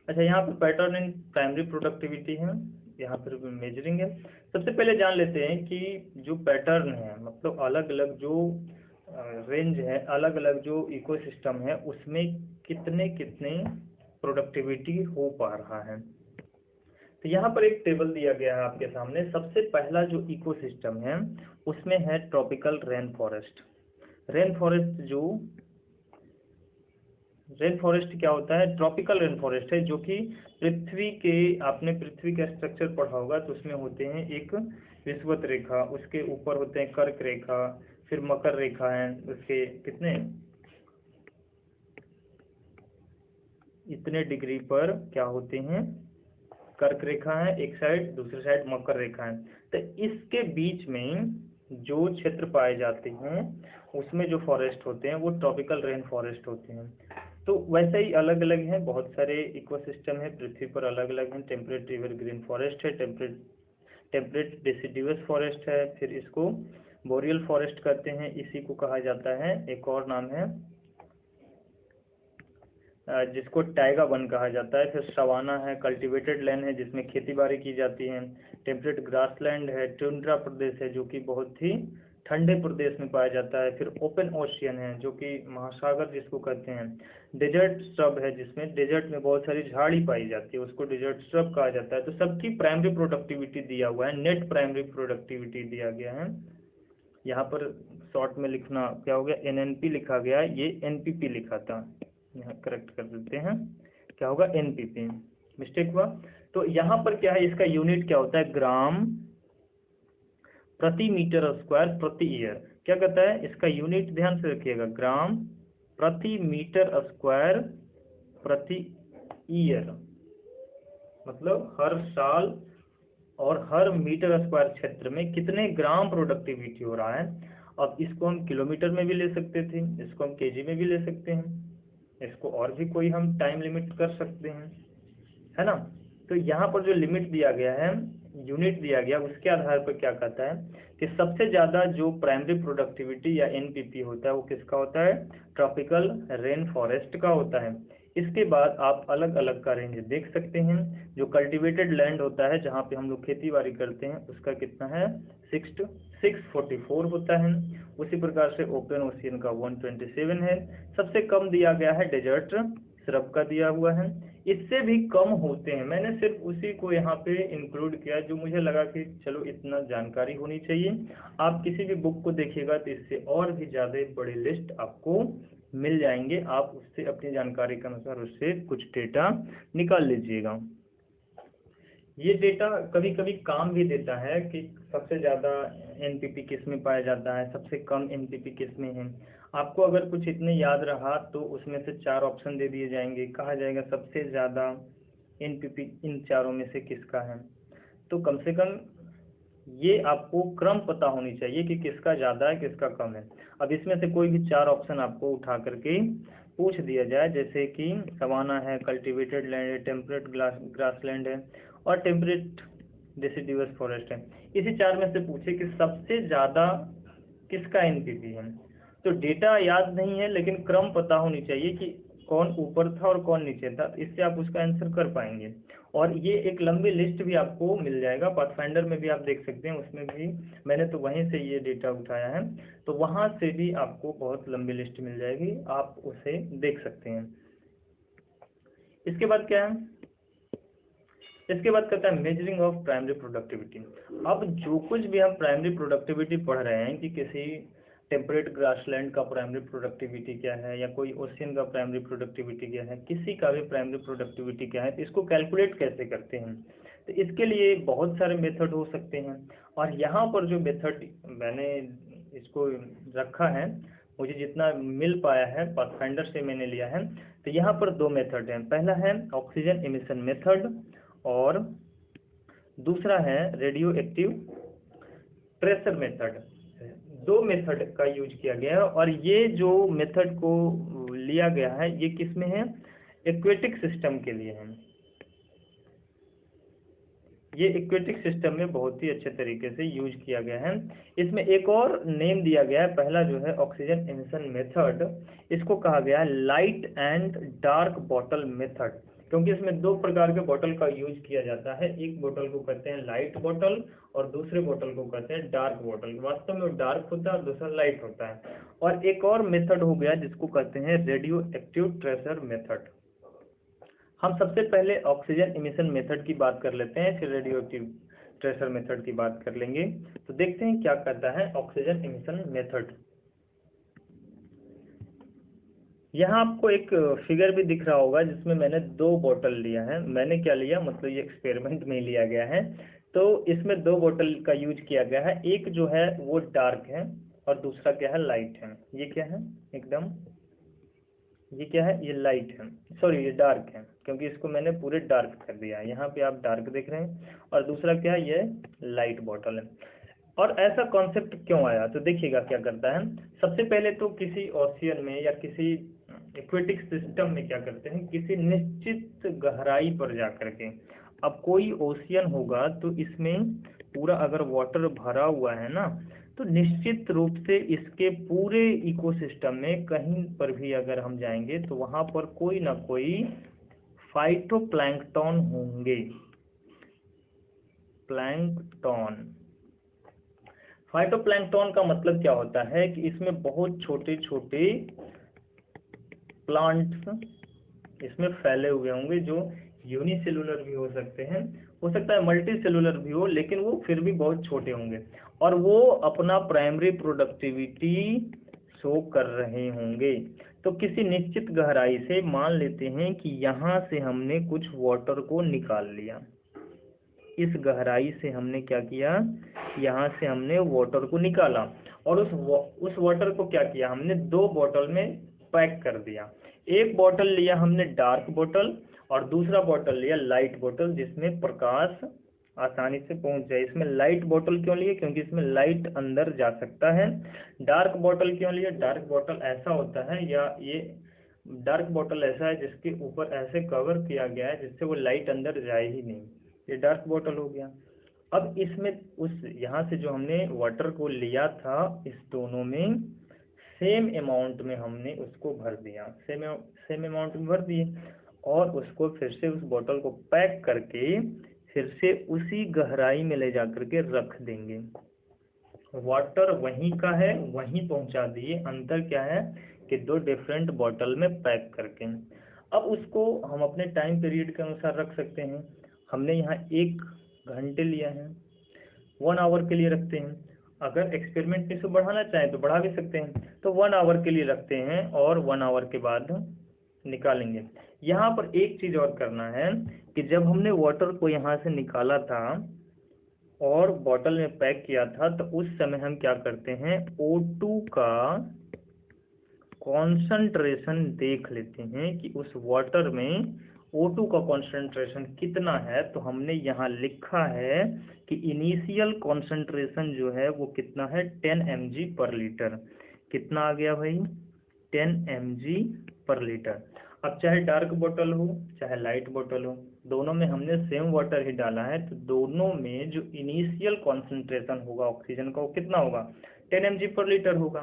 अच्छा, यहाँ पर पैटर्न इन प्राइमरी प्रोडक्टिविटी है, यहाँ पर मेजरिंग है। सबसे पहले जान लेते हैं कि जो पैटर्न है मतलब अलग अलग जो रेंज है, अलग अलग जो इकोसिस्टम है उसमें कितने कितने प्रोडक्टिविटी हो पा रहा है। तो यहाँ पर एक टेबल दिया गया है आपके सामने। सबसे पहला जो इकोसिस्टम है उसमें है tropical rain forest. Rain forest जो रेन फॉरेस्ट क्या होता है, ट्रॉपिकल रेन फॉरेस्ट है जो कि पृथ्वी के, आपने पृथ्वी का स्ट्रक्चर पढ़ा होगा तो उसमें होते हैं एक विषुवत रेखा, उसके ऊपर होते हैं कर्क रेखा, फिर मकर रेखा है, उसके कितने, इतने डिग्री पर क्या होते हैं, कर्क रेखा है एक साइड, दूसरी साइड मकर रेखा है। तो इसके बीच में जो क्षेत्र पाए जाते हैं उसमें जो फॉरेस्ट होते हैं वो ट्रॉपिकल रेन फॉरेस्ट होते हैं। तो वैसे ही अलग अलग हैं, बहुत सारे इकोसिस्टम है पृथ्वी पर, अलग अलग हैं। टेम्परेट रिवर ग्रीन फॉरेस्ट है, टेम्परेट डेसिडुअस फॉरेस्ट है, फिर इसको बोरियल फॉरेस्ट कहते हैं, इसी को कहा जाता है, एक और नाम है जिसको टाइगा वन कहा जाता है। फिर सवाना है, कल्टीवेटेड लैंड है जिसमें खेती बाड़ी की जाती है। टेम्परेट ग्रासलैंड है, टुंड्रा प्रदेश है जो कि बहुत ही ठंडे प्रदेश में पाया जाता है। फिर ओपन ओशियन है जो कि महासागर जिसको कहते हैं। डेजर्ट स्रब है जिसमें डेजर्ट में बहुत सारी झाड़ी पाई जाती है, उसको डेजर्ट स्रब कहा जाता है। तो सबकी प्राइमरी प्रोडक्टिविटी दिया हुआ है, नेट प्राइमरी प्रोडक्टिविटी दिया गया है। यहाँ पर शॉर्ट में लिखना क्या हो गया, एनएनपी लिखा गया, ये एनपीपी लिखा था, यहाँ करेक्ट कर देते हैं, क्या होगा, एनपीपी, मिस्टेक हुआ। तो यहाँ पर क्या है, इसका यूनिट क्या होता है, ग्राम प्रति मीटर स्क्वायर प्रति ईयर। क्या कहता है इसका यूनिट, ध्यान से रखिएगा, ग्राम प्रति मीटर स्क्वायर प्रति ईयर, मतलब हर साल और हर मीटर स्क्वायर क्षेत्र में कितने ग्राम प्रोडक्टिविटी हो रहा है। अब इसको हम किलोमीटर में भी ले सकते थे, इसको हम केजी में भी ले सकते हैं, इसको और भी कोई हम टाइम लिमिट कर सकते हैं, है ना। तो यहाँ पर जो लिमिट दिया गया है, यूनिट दिया गया, उसके आधार पर क्या कहता है कि सबसे ज्यादा जो प्राइमरी प्रोडक्टिविटी या एनपीपी होता है वो किसका होता है, ट्रॉपिकल रेन फॉरेस्ट का होता है। इसके बाद आप अलग अलग का रेंज देख सकते हैं। जो कल्टीवेटेड लैंड होता है जहाँ पे हम लोग खेती बाड़ी करते हैं उसका कितना है, 644 होता है। उसी प्रकार से ओपन ओशियन का 127 है। सबसे कम दिया गया है डेजर्ट श्रब का दिया हुआ है, इससे भी कम होते हैं। मैंने सिर्फ उसी को यहाँ पे इंक्लूड किया जो मुझे लगा कि चलो इतना जानकारी होनी चाहिए। आप किसी भी बुक को देखिएगा तो इससे और भी ज्यादा बड़ी लिस्ट आपको मिल जाएंगे, आप उससे अपनी जानकारी के अनुसार उससे कुछ डेटा निकाल लीजिएगा। ये डेटा कभी कभी काम भी देता है कि सबसे ज्यादा एनपीपी किस में पाया जाता है, सबसे कम एनपीपी किस में है। आपको अगर कुछ इतने याद रहा तो उसमें से 4 ऑप्शन दे दिए जाएंगे, कहा जाएगा सबसे ज्यादा एनपीपी इन चारों में से किसका है। तो कम से कम ये आपको क्रम पता होनी चाहिए कि किसका ज्यादा है किसका कम है। अब इसमें से कोई भी 4 ऑप्शन आपको उठा करके पूछ दिया जाए, जैसे कि सवाना है, कल्टीवेटेड लैंड है, टेम्परेट ग्रासलैंड है, और टेम्परेट डेसिडुअस फॉरेस्ट है। इसी 4 में से पूछे कि सबसे ज़्यादा किसका एनपीवी है। तो डेटा याद नहीं है लेकिन क्रम पता होनी चाहिए कि कौन ऊपर था और कौन नीचे था, तो इससे आप उसका आंसर कर पाएंगे। और ये एक लंबी लिस्ट भी आपको मिल जाएगा, पाथफाइंडर में भी आप देख सकते हैं, उसमें भी मैंने तो वहीं से ये डेटा उठाया है, तो वहाँ से भी आपको बहुत लंबी लिस्ट मिल जाएगी, आप उसे देख सकते हैं। इसके बाद क्या है, इसके बाद कहता है मेजरिंग ऑफ प्राइमरी प्रोडक्टिविटी। अब जो कुछ भी हम प्राइमरी प्रोडक्टिविटी पढ़ रहे हैं कि किसी टेम्परेट ग्रासलैंड का प्राइमरी प्रोडक्टिविटी क्या है या कोई ओशियन का प्राइमरी प्रोडक्टिविटी क्या है, किसी का भी प्राइमरी प्रोडक्टिविटी क्या है, तो इसको कैलकुलेट कैसे करते हैं। तो इसके लिए बहुत सारे मेथड हो सकते हैं, और यहाँ पर जो मेथड मैंने इसको रखा है, मुझे जितना मिल पाया है पाथफाइंडर से मैंने लिया है, तो यहाँ पर 2 मेथड हैं। पहला है ऑक्सीजन एमिशन मेथड और दूसरा है radio active tracer method. 2 method का यूज किया गया है, और ये जो मेथड को लिया गया है ये किस में है, एक्वेटिक सिस्टम के लिए है। ये एक्वेटिक सिस्टम में बहुत ही अच्छे तरीके से यूज किया गया है। इसमें एक और नेम दिया गया है, पहला जो है ऑक्सीजन एमिशन मेथड, इसको कहा गया है light and dark bottle method, क्योंकि इसमें 2 प्रकार के बोतल का यूज किया जाता है। एक बोतल को कहते हैं लाइट बोतल और दूसरे बोतल को कहते हैं डार्क बोतल। वास्तव में डार्क होता है और दूसरा लाइट होता है। और एक और मेथड हो गया जिसको कहते हैं रेडियो एक्टिव ट्रेसर मेथड। हम सबसे पहले ऑक्सीजन इमिशन मेथड की बात कर लेते हैं, फिर रेडियो एक्टिव ट्रेसर मेथड की बात कर लेंगे। तो देखते हैं क्या करता है ऑक्सीजन इमिशन मेथड। यहाँ आपको एक फिगर भी दिख रहा होगा जिसमें मैंने 2 बोतल लिया है। मैंने क्या लिया, मतलब ये एक्सपेरिमेंट में लिया गया है। तो इसमें 2 बोतल का यूज किया गया है, एक जो है वो डार्क है और दूसरा क्या है, लाइट है। ये क्या है एकदम, ये क्या है, ये लाइट है, सॉरी ये डार्क है, क्योंकि इसको मैंने पूरे डार्क कर दिया है। यहाँ पे आप डार्क देख रहे हैं, और दूसरा क्या है, ये लाइट बॉटल है। और ऐसा कॉन्सेप्ट क्यों आया, तो देखिएगा क्या करता है। सबसे पहले तो किसी ओशियन में या किसी एक्वेटिक सिस्टम में क्या करते हैं, किसी निश्चित गहराई पर जाकर के, अब कोई ओशियन होगा तो इसमें पूरा अगर वाटर भरा हुआ है ना, तो निश्चित रूप से इसके पूरे इकोसिस्टम में कहीं पर भी अगर हम जाएंगे तो वहां पर कोई ना कोई फाइटोप्लैंक्टन होंगे। प्लैंकटन, फाइटोप्लैंक्टन का मतलब क्या होता है कि इसमें बहुत छोटे छोटे प्लांट्स इसमें फैले हुए होंगे, जो यूनिसेलुलर भी हो सकते हैं, हो सकता है मल्टी सेलुलर भी हो, लेकिन वो फिर भी बहुत छोटे होंगे, और वो अपना प्राइमरी प्रोडक्टिविटी शो कर रहे होंगे। तो किसी निश्चित गहराई से मान लेते हैं कि यहाँ से हमने कुछ वाटर को निकाल लिया, इस गहराई से हमने क्या किया, यहाँ से हमने वाटर को निकाला, और उस वाटर को क्या किया, हमने 2 बोतल में पैक कर दिया। एक बोतल लिया हमने डार्क बोतल और दूसरा बोतल लिया लाइट बोतल, जिसमें प्रकाश आसानी से पहुंच जाए। इसमें लाइट बोतल क्यों लिए, क्योंकि इसमें लाइट अंदर जा सकता है। डार्क बोतल क्यों लिए, डार्क बोतल ऐसा होता है, या ये डार्क बोतल ऐसा है जिसके ऊपर ऐसे कवर किया गया है जिससे वो लाइट अंदर जाए ही नहीं, ये डार्क बोतल हो गया। अब इसमें उस यहाँ से जो हमने वाटर को लिया था, इस दोनों में सेम अमाउंट में हमने उसको भर दिया, सेम अमाउंट में भर दिए, और उसको फिर से उस बोतल को पैक करके फिर से उसी गहराई में ले जाकर के रख देंगे। वाटर वहीं का है, वहीं पहुंचा दिए, अंतर क्या है कि 2 डिफरेंट बोतल में पैक करके। अब उसको हम अपने टाइम पीरियड के अनुसार रख सकते हैं। हमने यहाँ 1 घंटे लिया है, 1 आवर के लिए रखते हैं। अगर एक्सपेरिमेंट में इसको बढ़ाना चाहें तो बढ़ा भी सकते हैं, तो 1 आवर के लिए रखते हैं और 1 आवर के बाद निकालेंगे। यहाँ पर एक चीज और करना है कि जब हमने वाटर को यहाँ से निकाला था और बॉटल में पैक किया था, तो उस समय हम क्या करते हैं, O2 का कॉन्सेंट्रेशन देख लेते हैं कि उस वाटर में O2 का कॉन्सेंट्रेशन कितना है। तो हमने यहाँ लिखा है कि इनिशियल कॉन्सेंट्रेशन जो है वो कितना है, 10 mg पर लीटर। कितना आ गया भाई, 10 mg पर लीटर। अब चाहे डार्क बोतल हो चाहे लाइट बोतल हो, दोनों में हमने सेम वाटर ही डाला है, तो दोनों में जो इनिशियल कॉन्सेंट्रेशन होगा ऑक्सीजन का वो कितना होगा, 10 mg पर लीटर होगा।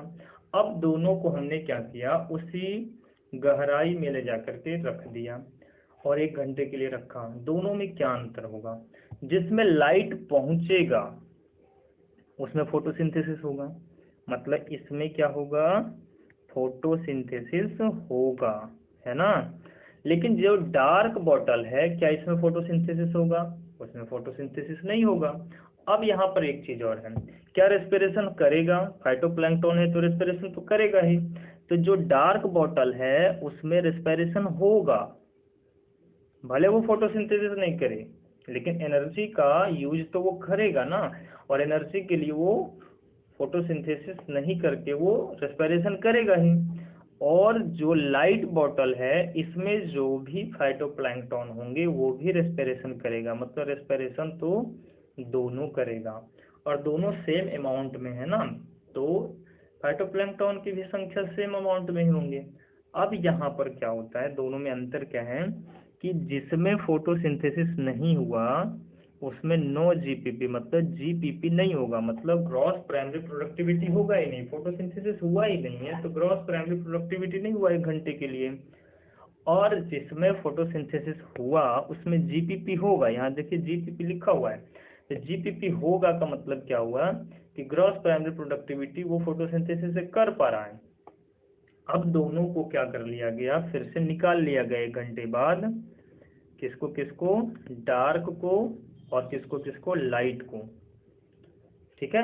अब दोनों को हमने क्या किया, उसी गहराई में ले जाकर के रख दिया और 1 घंटे के लिए रखा। दोनों में क्या अंतर होगा, जिसमें लाइट पहुंचेगा उसमें फोटोसिंथेसिस होगा, मतलब इसमें क्या होगा, फोटोसिंथेसिस होगा, है ना। लेकिन जो डार्क बॉटल है, क्या इसमें फोटोसिंथेसिस होगा, उसमें फोटोसिंथेसिस नहीं होगा। अब यहाँ पर एक चीज और है, क्या रेस्पिरेशन करेगा, फाइटोप्लैंक्टन है तो रेस्पिरेशन तो करेगा ही। तो जो डार्क बॉटल है उसमें रेस्पिरेशन होगा, भले वो फोटोसिंथेसिस नहीं करे, लेकिन एनर्जी का यूज तो वो करेगा ना, और एनर्जी के लिए वो फोटोसिंथेसिस नहीं करके वो रेस्पिरेशन करेगा ही। और जो लाइट बॉटल है इसमें जो भी फाइटोप्लैंक्टन होंगे वो भी रेस्पिरेशन करेगा, मतलब रेस्पिरेशन तो दोनों करेगा, और दोनों सेम अमाउंट में है ना, तो फाइटोप्लैंक्टन की भी संख्या सेम अमाउंट में ही होंगे। अब यहाँ पर क्या होता है, दोनों में अंतर क्या है कि जिसमें फोटोसिंथेसिस नहीं हुआ उसमें नो जीपीपी, मतलब जीपीपी नहीं होगा, मतलब ग्रॉस प्राइमरी प्रोडक्टिविटी होगा ही नहीं, फोटोसिंथेसिस हुआ ही नहीं है तो ग्रॉस प्राइमरी प्रोडक्टिविटी नहीं हुआ 1 घंटे के लिए। और जिसमें फोटोसिंथेसिस हुआ उसमें जीपीपी होगा, यहाँ देखिए जीपीपी लिखा हुआ है, तो जीपीपी होगा का मतलब क्या हुआ कि ग्रॉस प्राइमरी प्रोडक्टिविटी वो फोटोसिंथेसिस से कर पा रहा है। अब दोनों को क्या कर लिया गया, फिर से निकाल लिया गया 1 घंटे बाद, किसको किसको, डार्क को और किसको किसको, लाइट को, ठीक है।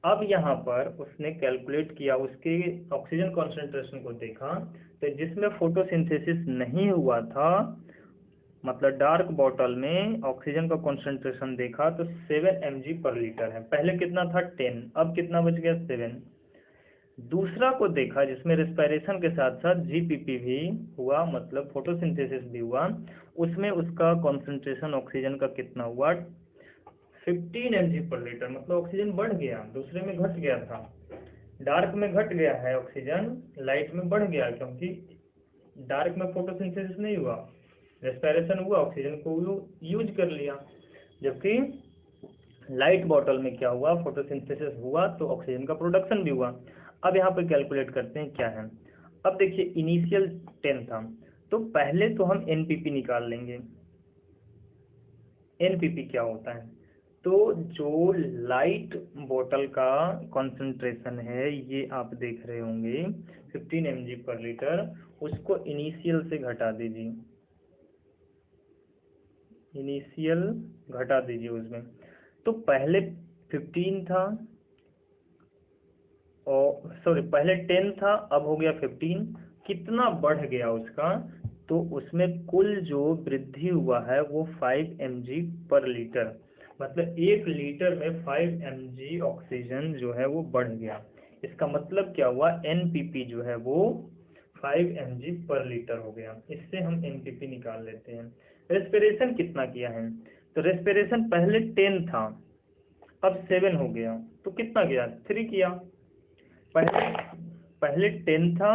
अब यहाँ पर उसने कैलकुलेट किया, उसके ऑक्सीजन कॉन्सेंट्रेशन को देखा, तो जिसमें फोटोसिंथेसिस नहीं हुआ था, मतलब डार्क बॉटल में ऑक्सीजन का कॉन्सेंट्रेशन देखा तो 7 mg पर लीटर है, पहले कितना था 10, अब कितना बच गया 7। दूसरा को देखा जिसमें रेस्पिरेशन के साथ साथ जीपीपी भी हुआ, मतलब फोटोसिंथेसिस भी हुआ, उसमें उसका कॉन्सेंट्रेशन ऑक्सीजन का कितना हुआ, 15 mg पर लीटर, मतलब ऑक्सीजन बढ़ गया, दूसरे में घट गया था। डार्क में घट गया है ऑक्सीजन, लाइट में बढ़ गया, क्योंकि डार्क में फोटोसिंथेसिस नहीं हुआ, रेस्पिरेशन हुआ, ऑक्सीजन को यूज कर लिया। जबकि लाइट बॉटल में क्या हुआ, फोटोसिंथेसिस हुआ तो ऑक्सीजन का प्रोडक्शन भी हुआ। अब यहाँ पे कैलकुलेट करते हैं क्या है। अब देखिए इनिशियल 10 था, तो पहले तो हम एनपीपी निकाल लेंगे। एनपीपी क्या होता है, तो जो लाइट बॉटल का कंसंट्रेशन है ये आप देख रहे होंगे 15 mg पर लीटर, उसको इनिशियल से घटा दीजिए, इनिशियल घटा दीजिए उसमें। तो पहले 15 था, और सॉरी पहले 10 था, अब हो गया 15, कितना बढ़ गया उसका, तो उसमें कुल जो वृद्धि हुआ है वो 5 mg पर लीटर, मतलब 1 लीटर में 5 mg ऑक्सीजन जो है वो बढ़ गया। इसका मतलब क्या हुआ, एनपीपी जो है वो 5 mg पर लीटर हो गया। इससे हम एनपीपी निकाल लेते हैं। रेस्पिरेशन कितना किया है, तो रेस्पिरेशन पहले 10 था, अब 7 हो गया, तो कितना गया, 3 किया। पहले पहले 10 था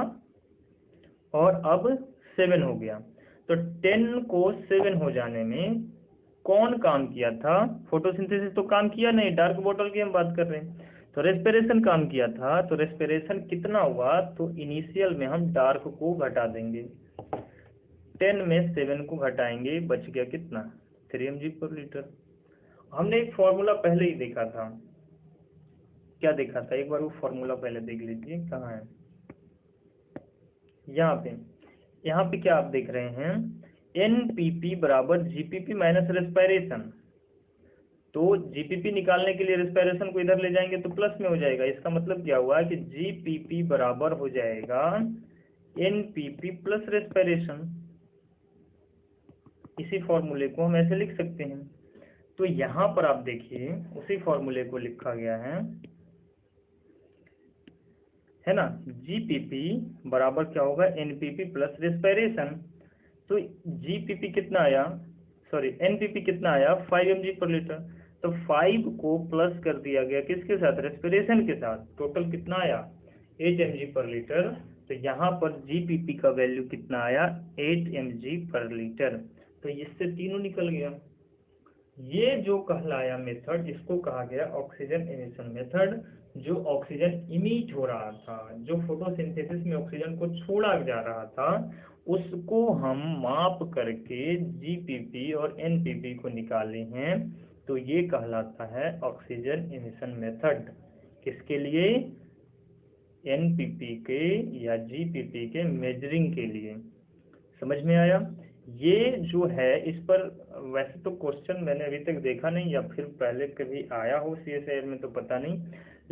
और अब 7 हो गया, तो 10 को 7 हो जाने में कौन काम किया था, फोटोसिंथेसिस तो काम किया नहीं, डार्क बॉटल की हम बात कर रहे हैं, तो रेस्पिरेशन काम किया था। तो रेस्पिरेशन कितना हुआ, तो इनिशियल में हम डार्क को घटा देंगे, 10 में 7 को घटाएंगे, बच गया कितना, 3 mg पर लीटर। हमने एक फॉर्मूला पहले ही देखा था, क्या देखा था, एक बार वो फॉर्मूला पहले देख लीजिए, कहाँ है, यहाँ पे क्या आप देख रहे हैं, एनपीपी बराबर जीपीपी माइनस रेस्पिरेशन। तो जीपीपी निकालने के लिए रेस्पिरेशन को इधर ले जाएंगे तो प्लस में हो जाएगा, इसका मतलब क्या हुआ कि जीपीपी बराबर हो जाएगा एनपीपी प्लस रेस्पिरेशन। इसी फॉर्मूले को हम ऐसे लिख सकते हैं। तो यहाँ पर आप देखिए उसी फॉर्मूले को लिखा गया है ना, जीपीपी बराबर क्या होगा, एनपीपी प्लस रेस्पिरेशन। तो जीपीपी कितना आया, सॉरी एनपीपी कितना आया, 5 mg पर लीटर, तो 5 को प्लस कर दिया गया किसके साथ, रेस्पिरेशन के साथ, टोटल कितना आया 8 mg पर लीटर। तो यहाँ पर जीपीपी का वैल्यू कितना आया, 8 mg पर लीटर। तो इससे तीनों निकल गया। ये जो कहलाया मेथड, इसको कहा गया ऑक्सीजन एमिशन मेथड। जो ऑक्सीजन इमिट हो रहा था, जो फोटोसिंथेसिस में ऑक्सीजन को छोड़ा जा रहा था, उसको हम माप करके जीपीपी और एनपीपी को निकाले हैं, तो ये कहलाता है ऑक्सीजन एमिशन मेथड। किसके लिए? एनपीपी के या जीपीपी के मेजरिंग के लिए। समझ में आया? ये जो है, इस पर वैसे तो क्वेश्चन मैंने अभी तक देखा नहीं, या फिर पहले कभी आया हो सीएसआईआर में तो पता नहीं,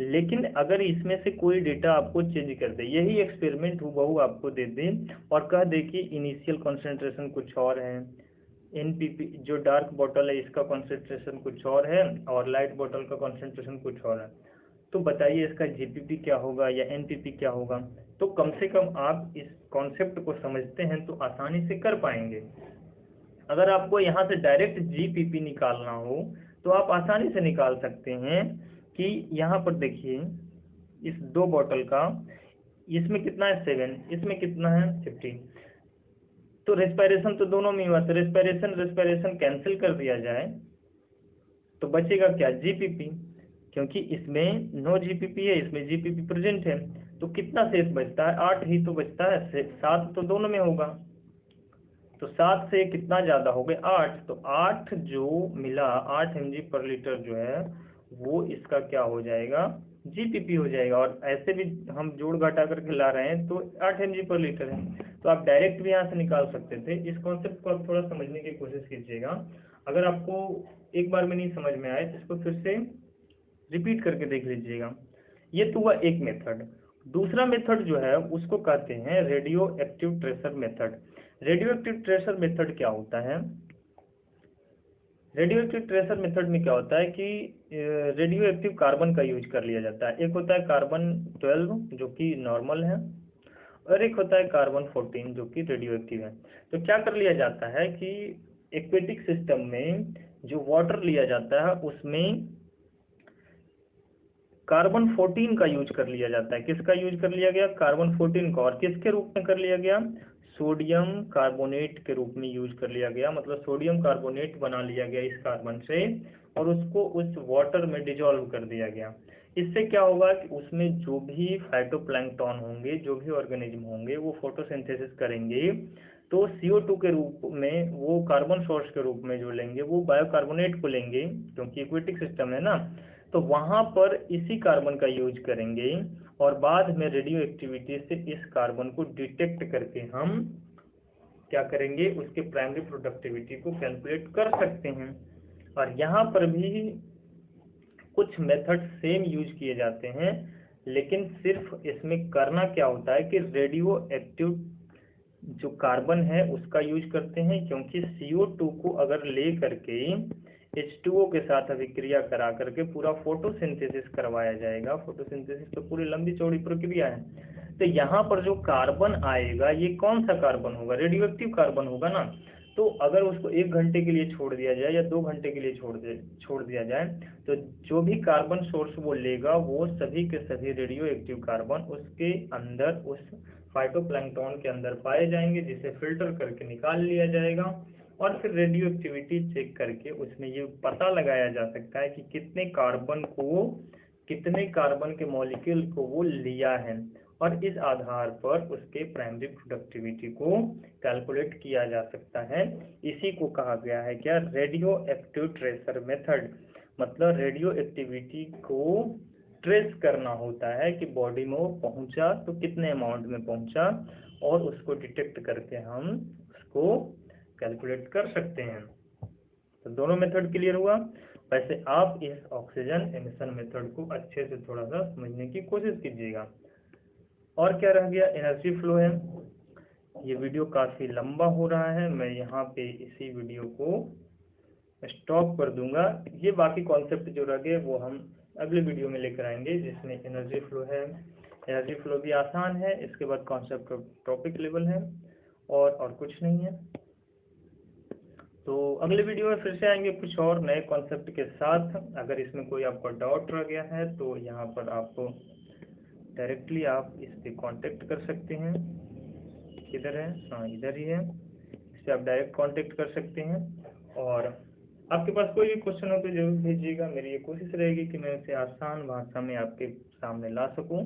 लेकिन अगर इसमें से कोई डेटा आपको चेंज कर दे, यही एक्सपेरिमेंट हूबहू आपको दे दे और कह दे कि इनिशियल कॉन्सेंट्रेशन कुछ और है, एनपीपी जो डार्क बॉटल है इसका कॉन्सेंट्रेशन कुछ और है और लाइट बॉटल का कॉन्सेंट्रेशन कुछ और है, तो बताइए इसका जीपीपी क्या होगा या एनपीपी क्या होगा? तो कम से कम आप इस कॉन्सेप्ट को समझते हैं तो आसानी से कर पाएंगे। अगर आपको यहाँ से डायरेक्ट जीपीपी निकालना हो तो आप आसानी से निकाल सकते हैं कि यहाँ पर देखिए, इस दो बॉटल का, इसमें कितना है 7, इसमें कितना है 15, तो रेस्पिरेशन तो दोनों में हुआ, तो रेस्पिरेशन कैंसिल कर दिया जाए तो बचेगा क्या? जीपीपी, क्योंकि इसमें नो जीपीपी है, इसमें जीपीपी प्रेजेंट है, तो कितना शेष बचता है? 8 ही तो बचता है, 7 तो दोनों में होगा, तो 7 से कितना ज्यादा हो गए? 8, तो 8 जो मिला 8 mg पर लीटर जो है वो इसका क्या हो जाएगा? जीपीपी हो जाएगा। और ऐसे भी हम जोड़ घटा करके ला रहे हैं तो 8 mg पर लीटर है, तो आप डायरेक्ट भी यहाँ से निकाल सकते थे। इस कॉन्सेप्ट को आप थोड़ा समझने की कोशिश कीजिएगा। अगर आपको एक बार में नहीं समझ में आए तो इसको फिर से रिपीट करके देख लीजिएगा। ये तो हुआ एक मेथड। दूसरा मेथड जो है उसको कहते हैं radio active tracer method. Radio active tracer method क्या होता है? रेडियो एक्टिव ट्रेसर मेथड में क्या होता है कि रेडियो एक्टिव कार्बन का यूज कर लिया जाता है। एक होता है कार्बन 12 जो कि नॉर्मल है, और एक होता है कार्बन 14 जो कि रेडियो एक्टिव है। तो क्या कर लिया जाता है कि एक्वेटिक सिस्टम में जो वाटर लिया जाता है उसमें कार्बन 14 का यूज कर लिया जाता है। किसका यूज कर लिया गया? कार्बन 14 का। और किसके रूप में कर लिया गया? सोडियम कार्बोनेट के रूप में यूज कर लिया गया, मतलब सोडियम कार्बोनेट बना लिया गया इस कार्बन से और उसको उस वाटर में डिजोल्व कर दिया गया। इससे क्या होगा कि उसमें जो भी फाइटोप्लैंक्टन होंगे, जो भी ऑर्गेनिज्म होंगे, वो फोटोसिंथेसिस करेंगे, तो CO2 के रूप में वो कार्बन सोर्स के रूप में जो लेंगे वो बायोकार्बोनेट को लेंगे, क्योंकि इक्वेटिक सिस्टम है ना, तो वहां पर इसी कार्बन का यूज करेंगे और बाद में रेडियो एक्टिविटी से इस कार्बन को डिटेक्ट करके हम क्या करेंगे? उसके प्राइमरी प्रोडक्टिविटी को कैलकुलेट कर सकते हैं। और यहाँ पर भी कुछ मेथड सेम यूज किए जाते हैं, लेकिन सिर्फ इसमें करना क्या होता है कि रेडियो एक्टिव जो कार्बन है उसका यूज करते हैं, क्योंकि CO2 को अगर ले करके H2O के साथ अभिक्रिया करा करके पूरा फोटोसिंथेसिस करवाया जाएगा। फोटोसिंथेसिस तो पूरी लंबी चौड़ी प्रक्रिया है, तो यहाँ पर जो कार्बन आएगा ये कौन सा कार्बन होगा? रेडियो एक्टिव कार्बन होगा ना। तो अगर उसको 1 घंटे के लिए छोड़ दिया जाए या 2 घंटे के लिए छोड़ दिया जाए, तो जो भी कार्बन सोर्स वो लेगा वो सभी के सभी रेडियो एक्टिव कार्बन उसके अंदर, उस फाइटोप्लैंक्टन के अंदर पाए जाएंगे, जिसे फिल्टर करके निकाल लिया जाएगा। और फिर रेडियो एक्टिविटी चेक करके उसमें ये पता लगाया जा सकता है कि कितने कार्बन के मॉलिक्यूल को वो लिया है, और इस आधार पर उसके प्राइमरी प्रोडक्टिविटी को कैलकुलेट किया जा सकता है। इसी को कहा गया है क्या? Radio active tracer method. मतलब रेडियो एक्टिविटी को ट्रेस करना होता है कि बॉडी में वो पहुंचा तो कितने अमाउंट में पहुंचा, और उसको डिटेक्ट करके हम उसको कैलकुलेट कर सकते हैं। तो दोनों मेथड क्लियर हुआ। वैसे आप इस ऑक्सीजन एमिशन मेथड को अच्छे से थोड़ा सा समझने की कोशिश कीजिएगा। और क्या रह गया? एनर्जी फ्लो है। ये वीडियो काफी लंबा हो रहा है, मैं यहाँ पे इसी वीडियो को स्टॉप कर दूंगा। ये बाकी कॉन्सेप्ट जो रह गए वो हम अगले वीडियो में लेकर आएंगे, जिसमें एनर्जी फ्लो है। एनर्जी फ्लो भी आसान है, इसके बाद कॉन्सेप्ट टॉपिक लेवल है, और कुछ नहीं है। तो अगले वीडियो में फिर से आएंगे कुछ और नए कॉन्सेप्ट के साथ। अगर इसमें कोई आपका डाउट रह गया है तो यहाँ पर आपको डायरेक्टली आप इस पे कांटेक्ट कर सकते हैं। किधर है? हाँ, इधर ही है। इससे आप डायरेक्ट कांटेक्ट कर सकते हैं। और आपके पास कोई भी क्वेश्चन हो तो जरूर भेजिएगा, मेरी ये कोशिश रहेगी कि मैं उसे आसान भाषा में आपके सामने ला सकूं।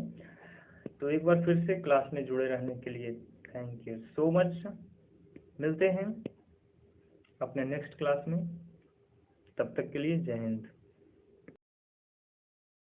तो एक बार फिर से क्लास में जुड़े रहने के लिए थैंक यू सो मच। मिलते हैं अपने नेक्स्ट क्लास में, तब तक के लिए जय हिंद।